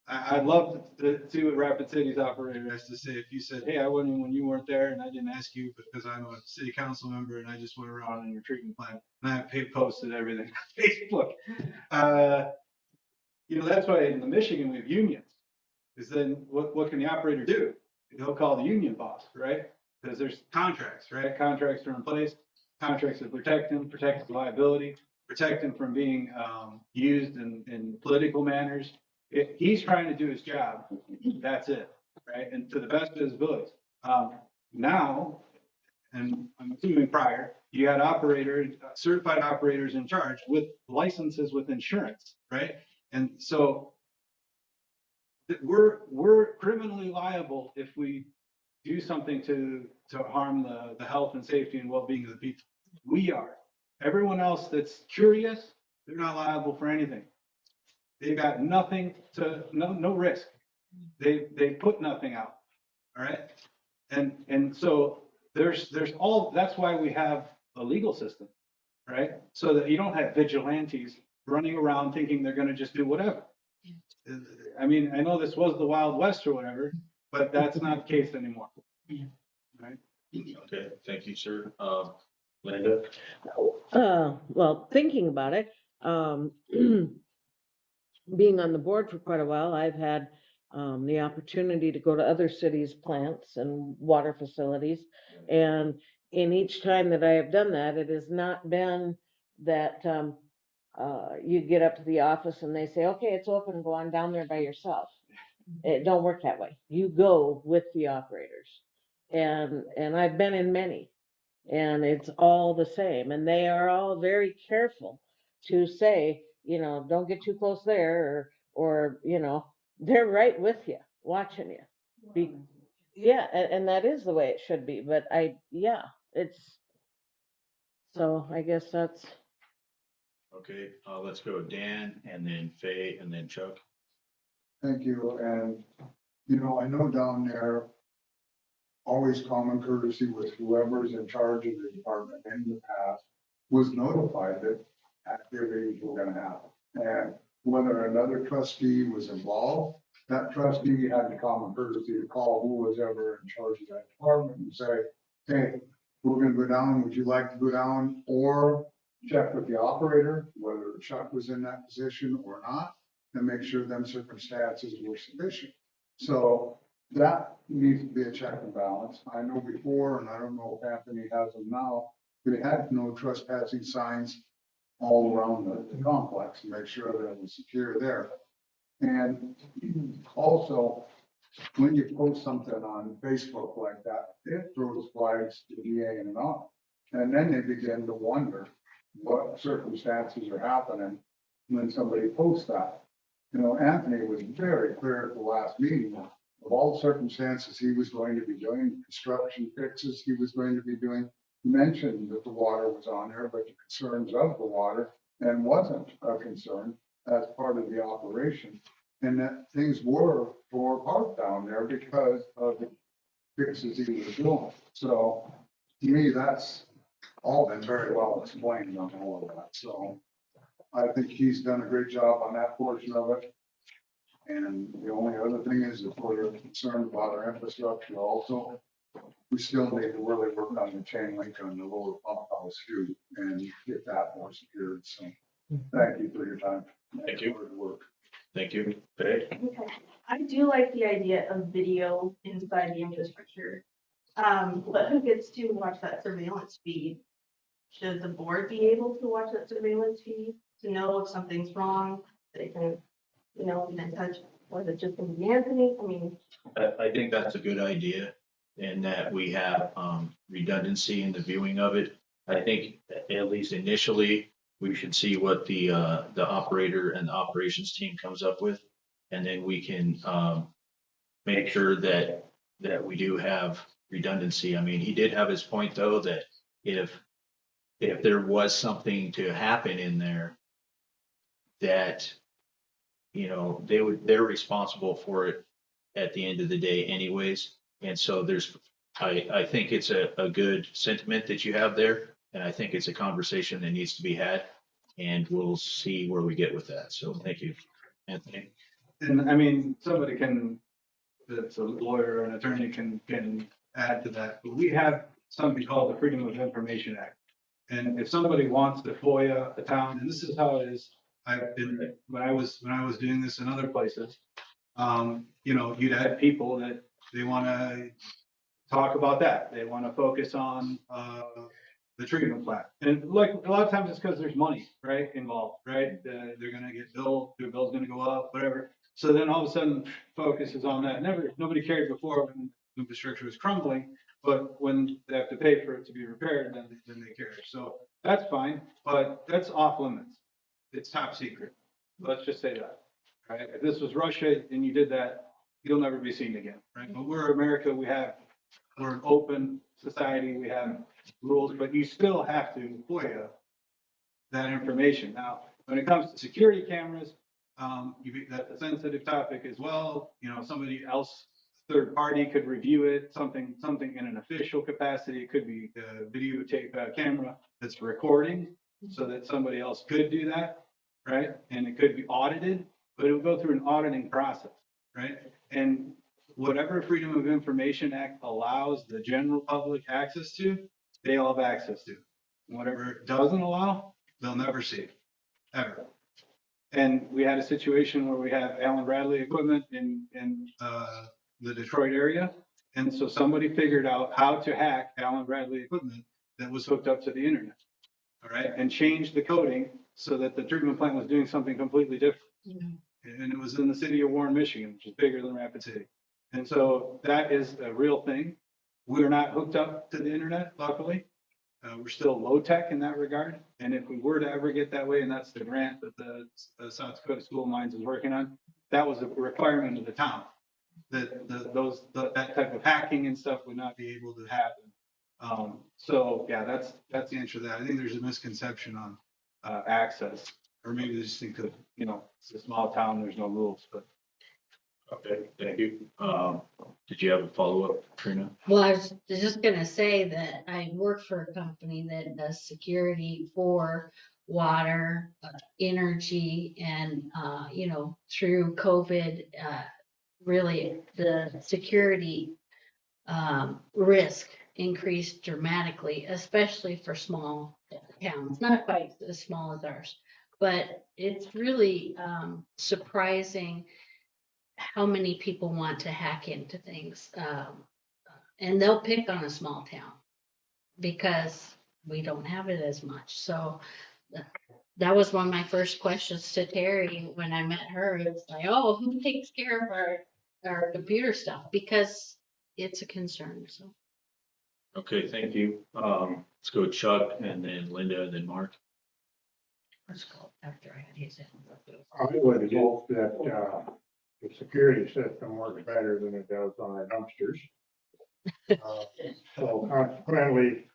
I'd love to see what Rapid City's operator has to say. If you said, hey, I went in when you weren't there and I didn't ask you because I'm a city council member and I just went around in your treatment plant and I posted everything on Facebook. You know, that's why in the Michigan we have unions. Is then what can the operator do? He'll call the union boss, right? Because there's contracts, right? Contracts are in place. Contracts that protect him, protect his liability, protect him from being used in political manners. If he's trying to do his job, that's it, right? And to the best of his abilities. Now, and I'm assuming prior, you had operators, certified operators in charge with licenses with insurance, right? And so we're criminally liable if we do something to harm the health and safety and well-being of the people. We are. Everyone else that's curious, they're not liable for anything. They've got nothing to, no risk. They put nothing out. All right. And so there's all, that's why we have a legal system, right? So that you don't have vigilantes running around thinking they're going to just do whatever. I mean, I know this was the Wild West or whatever, but that's not the case anymore. Right? Okay, thank you, sir. Linda? Well, thinking about it, being on the board for quite a while, I've had the opportunity to go to other cities' plants and water facilities. And in each time that I have done that, it has not been that you get up to the office and they say, okay, it's open, go on down there by yourself. It don't work that way. You go with the operators. And I've been in many, and it's all the same. And they are all very careful to say, you know, don't get too close there, or you know, they're right with you, watching you. Yeah, and that is the way it should be. But yeah, it's, so I guess that's, Okay, let's go Dan and then Faye and then Chuck. Thank you. And, you know, I know down there, always common courtesy was whoever's in charge of the department in the past was notified that activities were gonna happen. And whether another trustee was involved, that trustee had the common courtesy to call who was ever in charge of that department and say, hey, we're gonna go down, would you like to go down? Or check with the operator, whether Chuck was in that position or not, and make sure them circumstances were sufficient. So that needs to be a check and balance. I know before, and I don't know if Anthony has them now, we had no trespassing signs all around the complex, to make sure that it was secure there. And also, when you post something on Facebook like that, it throws flags to the DA and on. And then they begin to wonder what circumstances are happening when somebody posts that. You know, Anthony was very clear at the last meeting of all circumstances he was going to be doing, construction fixes he was going to be doing. Mentioned that the water was on there, but the concerns of the water, and wasn't a concern as part of the operation. And that things were tore apart down there because of the fixes he was doing. So to me, that's all been very well explained on all of that. So I think he's done a great job on that portion of it. And the only other thing is, if we're concerned about our infrastructure also, we still need to really work on the chain link on the lower pump house too, and get that more secured. So thank you for your time. Thank you. Hard work. Thank you, Faye. Okay, I do like the idea of video inside the infrastructure. But who gets to watch that surveillance feed? Should the board be able to watch that surveillance feed to know if something's wrong? They can, you know, be in touch, was it just gonna be Anthony? I mean, I think that's a good idea, and that we have redundancy in the viewing of it. I think at least initially, we should see what the operator and the operations team comes up with. And then we can, make sure that we do have redundancy. I mean, he did have his point though, that if there was something to happen in there, that, they're responsible for it at the end of the day anyways. And so I think it's a good sentiment that you have there. And I think it's a conversation that needs to be had, and we'll see where we get with that. So thank you, Anthony. And I mean, somebody that's a lawyer or an attorney can add to that. But we have something called the Freedom of Information Act. And if somebody wants to FOIA a town, and this is how it is, when I was doing this in other places, you'd have people that they want to talk about that. They want to focus on the treatment plant. And like a lot of times it's because there's money, right, involved, right? They're going to get billed, their bill's going to go up, whatever. So then all of a sudden focus is on that. Nobody cared before when infrastructure was crumbling, but when they have to pay for it to be repaired, then they care. So that's fine, but that's off limits. It's top secret. Let's just say that, right? If this was Russia and you did that, you'll never be seen again, right? But we're America. We're an open society. We have rules, but you still have to FOIA that information. Now, when it comes to security cameras, that's a sensitive topic as well. Somebody else, third party could review it, something in an official capacity. It could be a videotape camera that's recording so that somebody else could do that, right? And it could be audited, but it would go through an auditing process, right? And whatever Freedom of Information Act allows the general public access to, they all have access to. Whatever it doesn't allow, they'll never see, ever. And we had a situation where we have Allen Bradley equipment in the Detroit area. And so somebody figured out how to hack Allen Bradley equipment that was hooked up to the internet. All right. And changed the coding so that the treatment plant was doing something completely different. And it was in the city of Warren, Michigan, which is bigger than Rapid City. And so that is a real thing. We're not hooked up to the internet, luckily. We're still low tech in that regard. And if we were to ever get that way, and that's the grant that the South Dakota School of Mines is working on, that was a requirement of the town, that that type of hacking and stuff would not be able to happen. So yeah, that's the answer to that. I think there's a misconception on access, or maybe they just think that, it's a small town, there's no rules, but. Okay, thank you. Did you have a follow-up, Trina? Well, I was just gonna say that I work for a company that does security for water, energy, and, through COVID, really the security risk increased dramatically, especially for small towns, not quite as small as ours. But it's really surprising how many people want to hack into things. And they'll pick on a small town because we don't have it as much. So that was one of my first questions to Terry when I met her. It's like, oh, who takes care of our computer stuff? Because it's a concern. So. Okay, thank you. Let's go Chuck and then Linda and then Mark. Let's go after I had his. I would hope that, the security system works better than it does on our dumpsters. So consequently,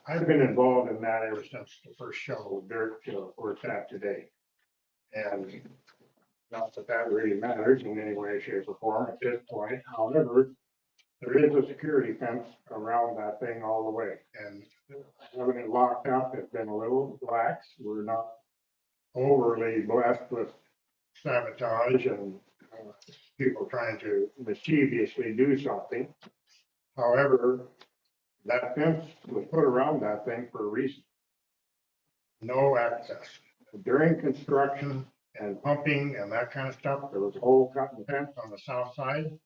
I've been involved in that ever since the first shovel of dirt to where it's at today. And not that that really matters in any way, shape or form at this point. However, there is a security fence around that thing all the way, and having it locked up has been a little lax. We're not overly blessed with sabotage and people trying to mischievously do something. However, that fence was put around that thing for a reason. No access. During construction and pumping and that kind of stuff, there was a hole cut in the fence on the south side.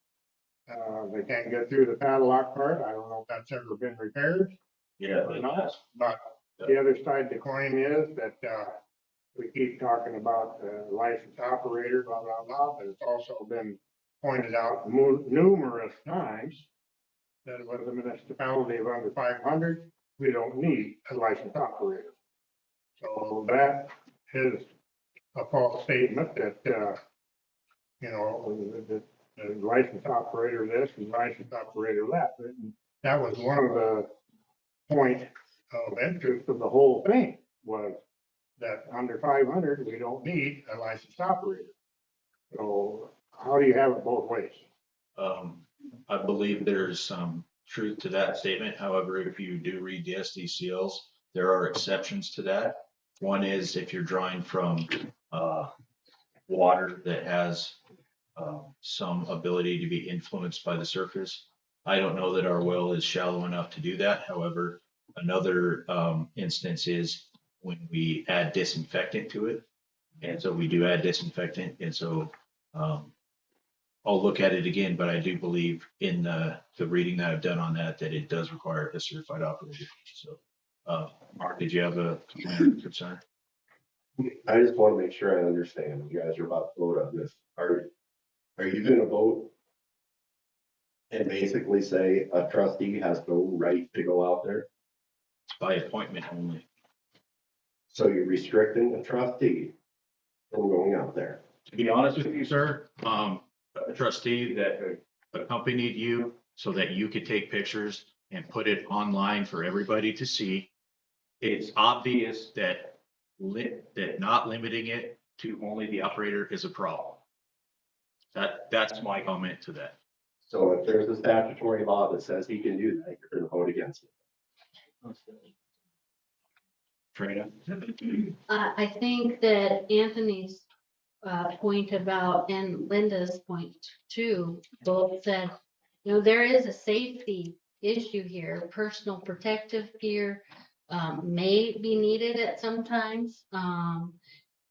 They can't get through the padlock part. I don't know if that's ever been repaired Yeah. or not, but the other side of the coin is that, we keep talking about licensed operator, blah, blah, blah, but it's also been pointed out numerous times that it was a municipality of under 500 we don't need a licensed operator. So that is a false statement that, you know, the licensed operator this and licensed operator that. That was one of the point of interest of the whole thing, was that under 500, we don't need a licensed operator. So how do you have it both ways? I believe there's some truth to that statement. However, if you do read the SDCLs, there are exceptions to that. One is if you're drawing from water that has some ability to be influenced by the surface. I don't know that our well is shallow enough to do that. However, another instance is when we add disinfectant to it. And so we do add disinfectant. And so I'll look at it again, but I do believe in the reading that I've done on that, that it does require a certified operator. So, Mark, did you have a comment or concern? I just want to make sure I understand. You guys are about to vote on this. Are you going to vote and basically say a trustee has no right to go out there? By appointment only. So you're restricting a trustee from going out there? To be honest with you, sir, a trustee that accompanied you so that you could take pictures and put it online for everybody to see. It's obvious that that not limiting it to only the operator is a problem. That's my comment to that. So if there's a statutory law that says he can do that, you're going to vote against it. Trina? I think that Anthony's point about, and Linda's point too, both said, you know, there is a safety issue here. Personal protective gear may be needed at some times.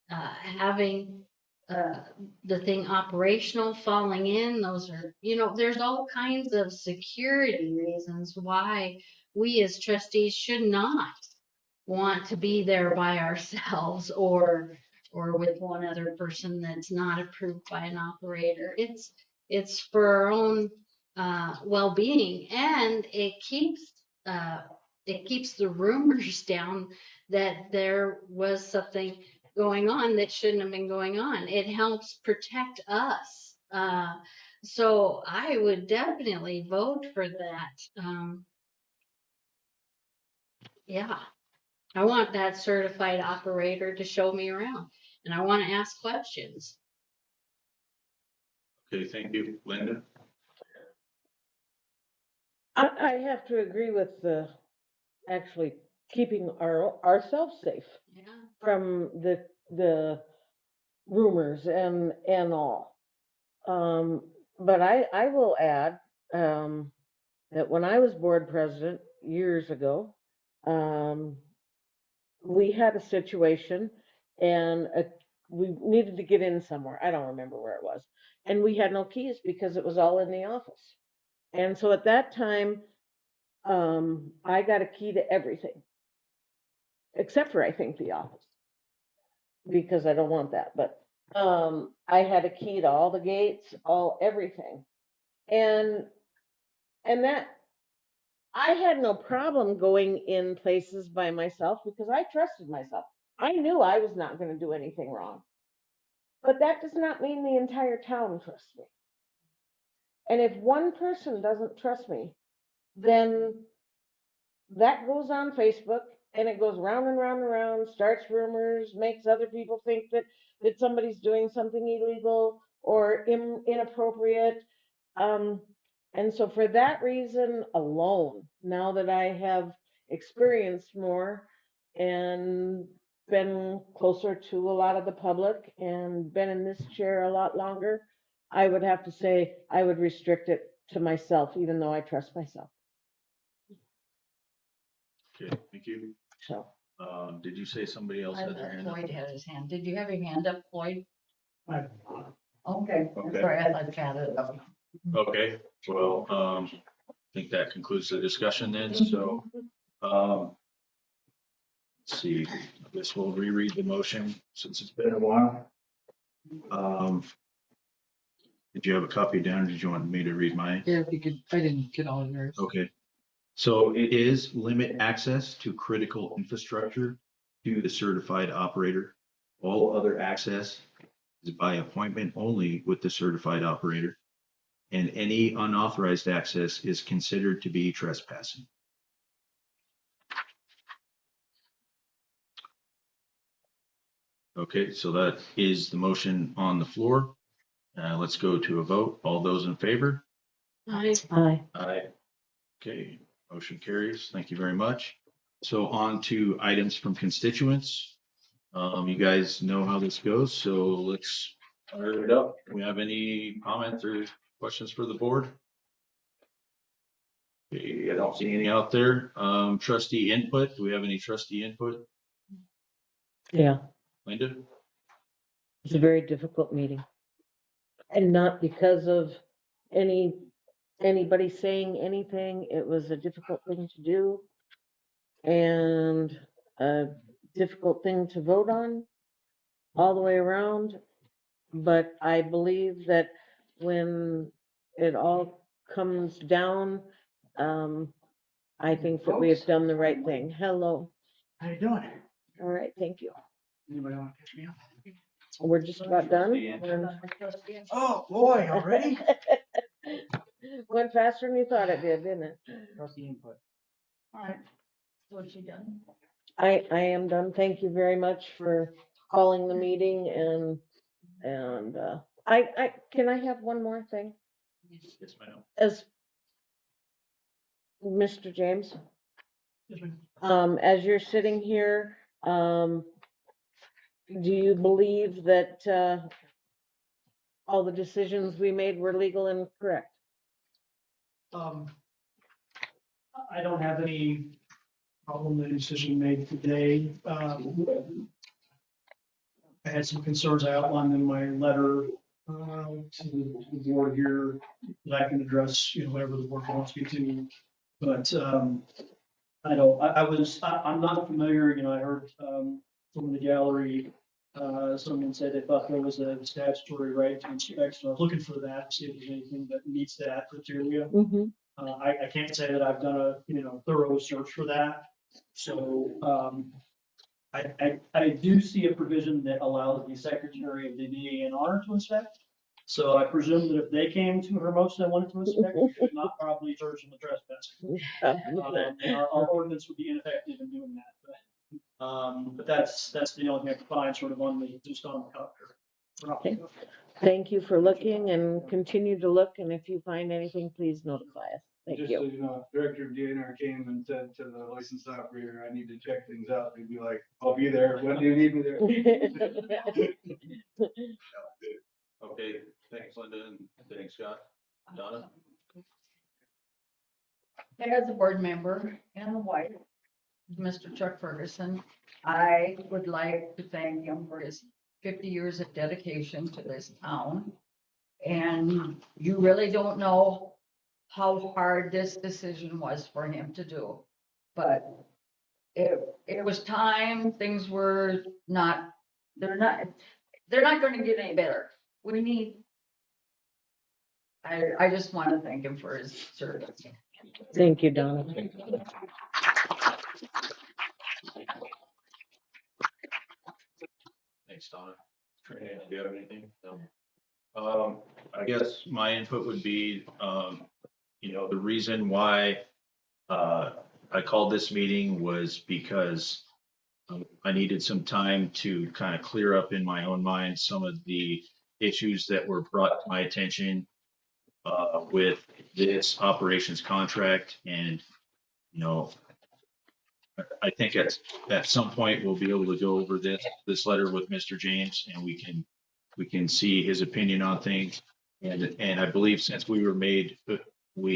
Having the thing operational, falling in, those are, you know, there's all kinds of security reasons why we as trustees should not want to be there by ourselves or with one other person that's not approved by an operator. It's for our own well-being, and it keeps the rumors down that there was something going on that shouldn't have been going on. It helps protect us. So I would definitely vote for that. Yeah. I want that certified operator to show me around, and I want to ask questions. Okay, thank you. Linda? I have to agree with actually keeping ourselves safe Yeah. from the rumors and all. But I will add that when I was board president years ago, we had a situation and we needed to get in somewhere. I don't remember where it was. And we had no keys because it was all in the office. And so at that time, I got a key to everything, except for I think the office, because I don't want that. But I had a key to all the gates, everything. And that I had no problem going in places by myself because I trusted myself. I knew I was not going to do anything wrong. But that does not mean the entire town trusts me. And if one person doesn't trust me, then that goes on Facebook and it goes round and round and round, starts rumors, makes other people think that somebody's doing something illegal or inappropriate. And so for that reason alone, now that I have experienced more and been closer to a lot of the public and been in this chair a lot longer, I would have to say I would restrict it to myself, even though I trust myself. Okay, thank you. So Did you say somebody else had their hand up? Floyd had his hand. Did you have your hand up, Floyd? I- Okay, Okay. sorry, I thought you had it up. Okay, well, I think that concludes the discussion then, so, let's see, I guess we'll reread the motion since it's been a while. Did you have a copy down, or did you want me to read mine? Yeah, if you could, I didn't get all of yours. Okay. So it is limit access to critical infrastructure to the certified operator. All other access is by appointment only with the certified operator. And any unauthorized access is considered to be trespassing. Okay, so that is the motion on the floor. Let's go to a vote. All those in favor? Aye. Aye. Aye. Okay, motion carries. Thank you very much. So on to items from constituents. You guys know how this goes, so let's fire it up. Do we have any comments or questions for the board? Okay, I don't see any out there. Trustee input. Do we have any trustee input? Yeah, Linda? it's a very difficult meeting. And not because of anybody saying anything. It was a difficult thing to do and a difficult thing to vote on all the way around. But I believe that when it all comes down, I think that we have done the right thing. Hello. How you doing? All right, thank you. Anybody want to catch me up? We're just about done. Oh, boy, already? Went faster than you thought it did, didn't it? Trustee input. All right. What you done? I am done. Thank you very much for calling the meeting and can I have one more thing? Yes, ma'am. As Mr. James, Yes, ma'am. as you're sitting here, do you believe that, all the decisions we made were legal and correct? I don't have any problem with the decision made today. I had some concerns I outlined in my letter to the board here that I can address, whatever the board wants me to. But I'm not familiar, I heard from the gallery, someone said they thought there was a statutory right to inspect, so I was looking for that, to see if there's anything that meets that criteria. Mm-hmm. I can't say that I've done a, thorough search for that. So, I do see a provision that allows the secretary of the DANR to inspect. So I presume that if they came to Hermosa and wanted to inspect, we could not probably charge them with trespassing. And our ordinance would be ineffective in doing that. But that's the only thing I can find sort of just on the cover. Okay. Thank you for looking and continue to look, and if you find anything, please notify us. Thank Just you. so you know, if Director of DNR came and said to the licensed operator, I need to check things out, they'd be like, I'll be there. When do you need me there? Okay, thanks Linda and thanks Scott. Donna? As a board member and a wife, Mr. Chuck Ferguson, I would like to thank him for his 50 years of dedication to this town. And you really don't know how hard this decision was for him to do. But it was time, things were not, they're not going to get any better. I just want to thank him for his service. Thank you, Donna. Thanks, Donna. Trina, do you have anything? No. I guess my input would be, the reason why I called this meeting was because I needed some time to kind of clear up in my own mind some of the issues that were brought to my attention with this operations contract. And, I think at some point we'll be able to go over this letter with Mr. James and we can see his opinion on things. And I believe since we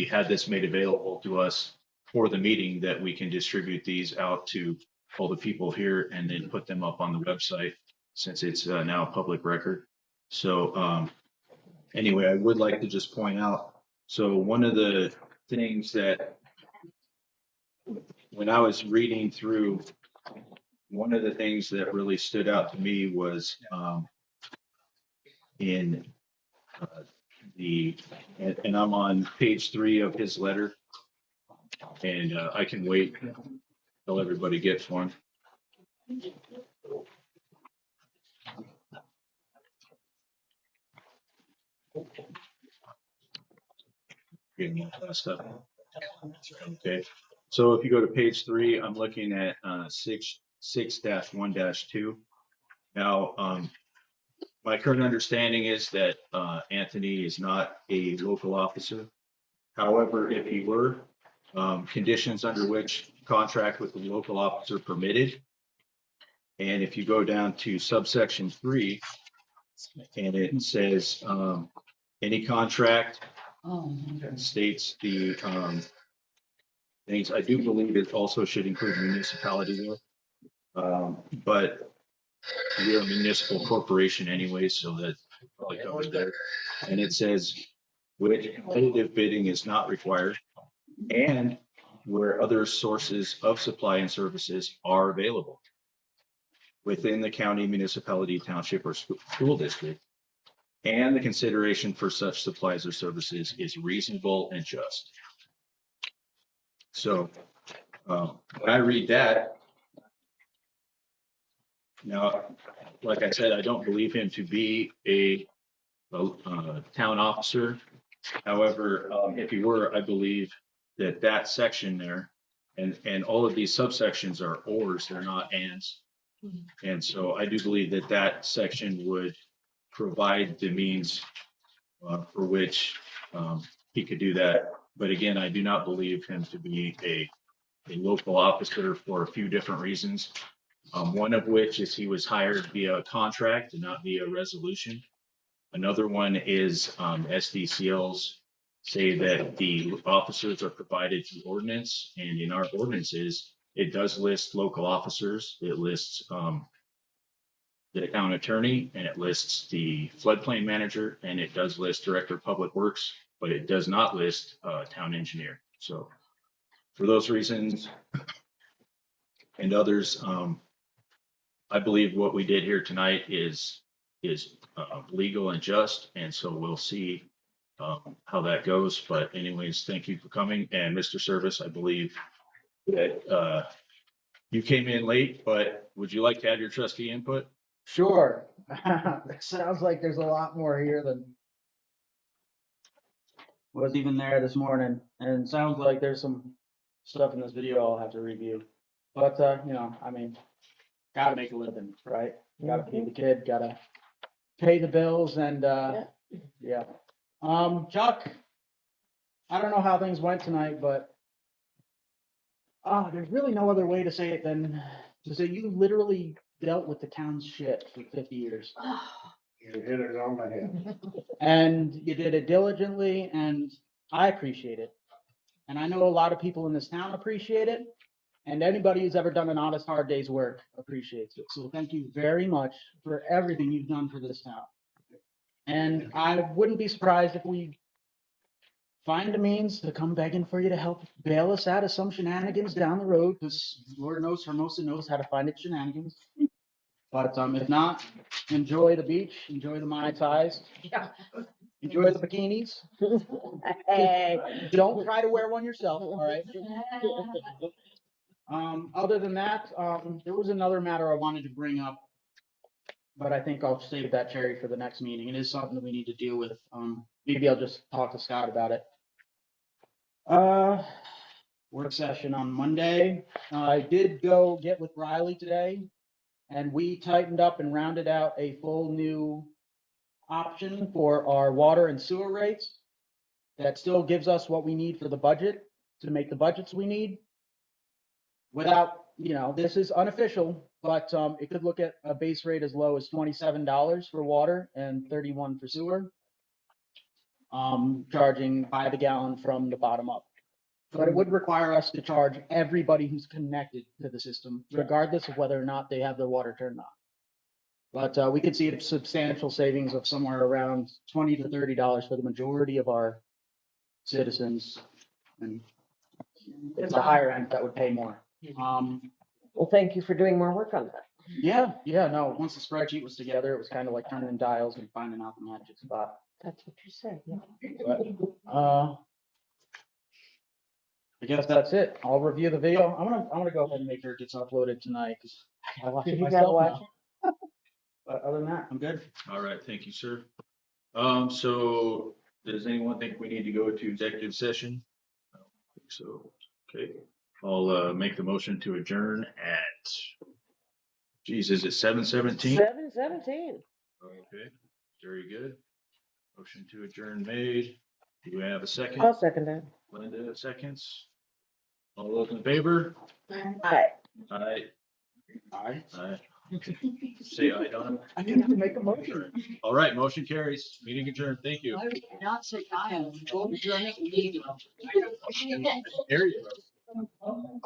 had this made available to us for the meeting, that we can distribute these out to all the people here and then put them up on the website since it's now a public record. So anyway, I would like to just point out, so one of the things that when I was reading through, one of the things that really stood out to me was in and I'm on page 3 of his letter. And I can wait till everybody gets one. Getting that stuff. Okay, so if you go to page 3, I'm looking at 6-1-2. Now, my current understanding is that Anthony is not a local officer. However, if he were, conditions under which contract with the local officer permitted. And if you go down to subsection 3, and it says any contract states the things. I do believe it also should include municipality there. But we are a municipal corporation anyway, so that probably covers there. And it says which competitive bidding is not required and where other sources of supply and services are available within the county, municipality, township, or school district. And the consideration for such supplies or services is reasonable and just. So when I read that, now, like I said, I don't believe him to be a town officer. However, if he were, I believe that that section there and all of these subsections are ors, they're not ands. And so I do believe that that section would provide the means for which he could do that. But again, I do not believe him to be a local officer for a few different reasons. One of which is he was hired via contract and not via resolution. Another one is SDCLs say that the officers are provided through ordinance, and in our ordinances, it does list local officers. It lists the town attorney, and it lists the floodplain manager, and it does list director of public works, but it does not list town engineer. So for those reasons and others, I believe what we did here tonight is legal and just, and so we'll see how that goes. But anyways, thank you for coming. And Mr. Service, I believe that you came in late, but would you like to add your trustee input? Sure. It sounds like there's a lot more here than was even there this morning. And it sounds like there's some stuff in this video I'll have to review. But, you know, I mean, gotta make a living, right? Gotta feed the kid, gotta pay the bills and, yeah. Chuck, I don't know how things went tonight, but there's really no other way to say it than to say you literally dealt with the town's shit for 50 years. You hit it on the head. And you did it diligently, and I appreciate it. And I know a lot of people in this town appreciate it, and anybody who's ever done an honest, hard day's work appreciates it. So thank you very much for everything you've done for this town. And I wouldn't be surprised if we find a means to come begging for you to help bail us out of some shenanigans down the road, because Lord knows Hermosa knows how to find its shenanigans. But if not, enjoy the beach, enjoy the Mai Tais, enjoy the bikinis. Hey, don't try to wear one yourself, all right? Other than that, there was another matter I wanted to bring up, but I think I'll save that cherry for the next meeting. It is something that we need to deal with. Maybe I'll just talk to Scott about it. Work session on Monday. I did go get with Riley today, and we tightened up and rounded out a full new option for our water and sewer rates. That still gives us what we need for the budget to make the budgets we need. Without, you know, this is unofficial, but it could look at a base rate as low as $27 for water and $31 for sewer. Charging by the gallon from the bottom up. But it would require us to charge everybody who's connected to the system, regardless of whether or not they have their water turned on. But we could see a substantial savings of somewhere around $20 to $30 for the majority of our citizens. And it's a higher end that would pay more. Well, thank you for doing more work on that. Yeah, no, once the spreadsheet was together, it was kind of like turning dials and finding out the magic spot. That's what you said, yeah. But, I guess that's it. I'll review the video. I'm gonna go ahead and make sure it gets uploaded tonight because I gotta watch it You gotta myself watch now. But other than that, I'm good. All right, thank you, sir. So does anyone think we need to go to executive session? I don't think so, okay. I'll make the motion to adjourn at, geez, is it 7:17? 7:17. Okay, very good. Motion to adjourn made. Do we have a second? I'll second that. Linda, seconds. All those in favor? Aye. Aye. Aye. Aye. Say aye, Donna. I didn't have to make a motion. All right, motion carries. Meeting adjourned. Thank you. I would not say I am. Adjourn it, leave it. There you go.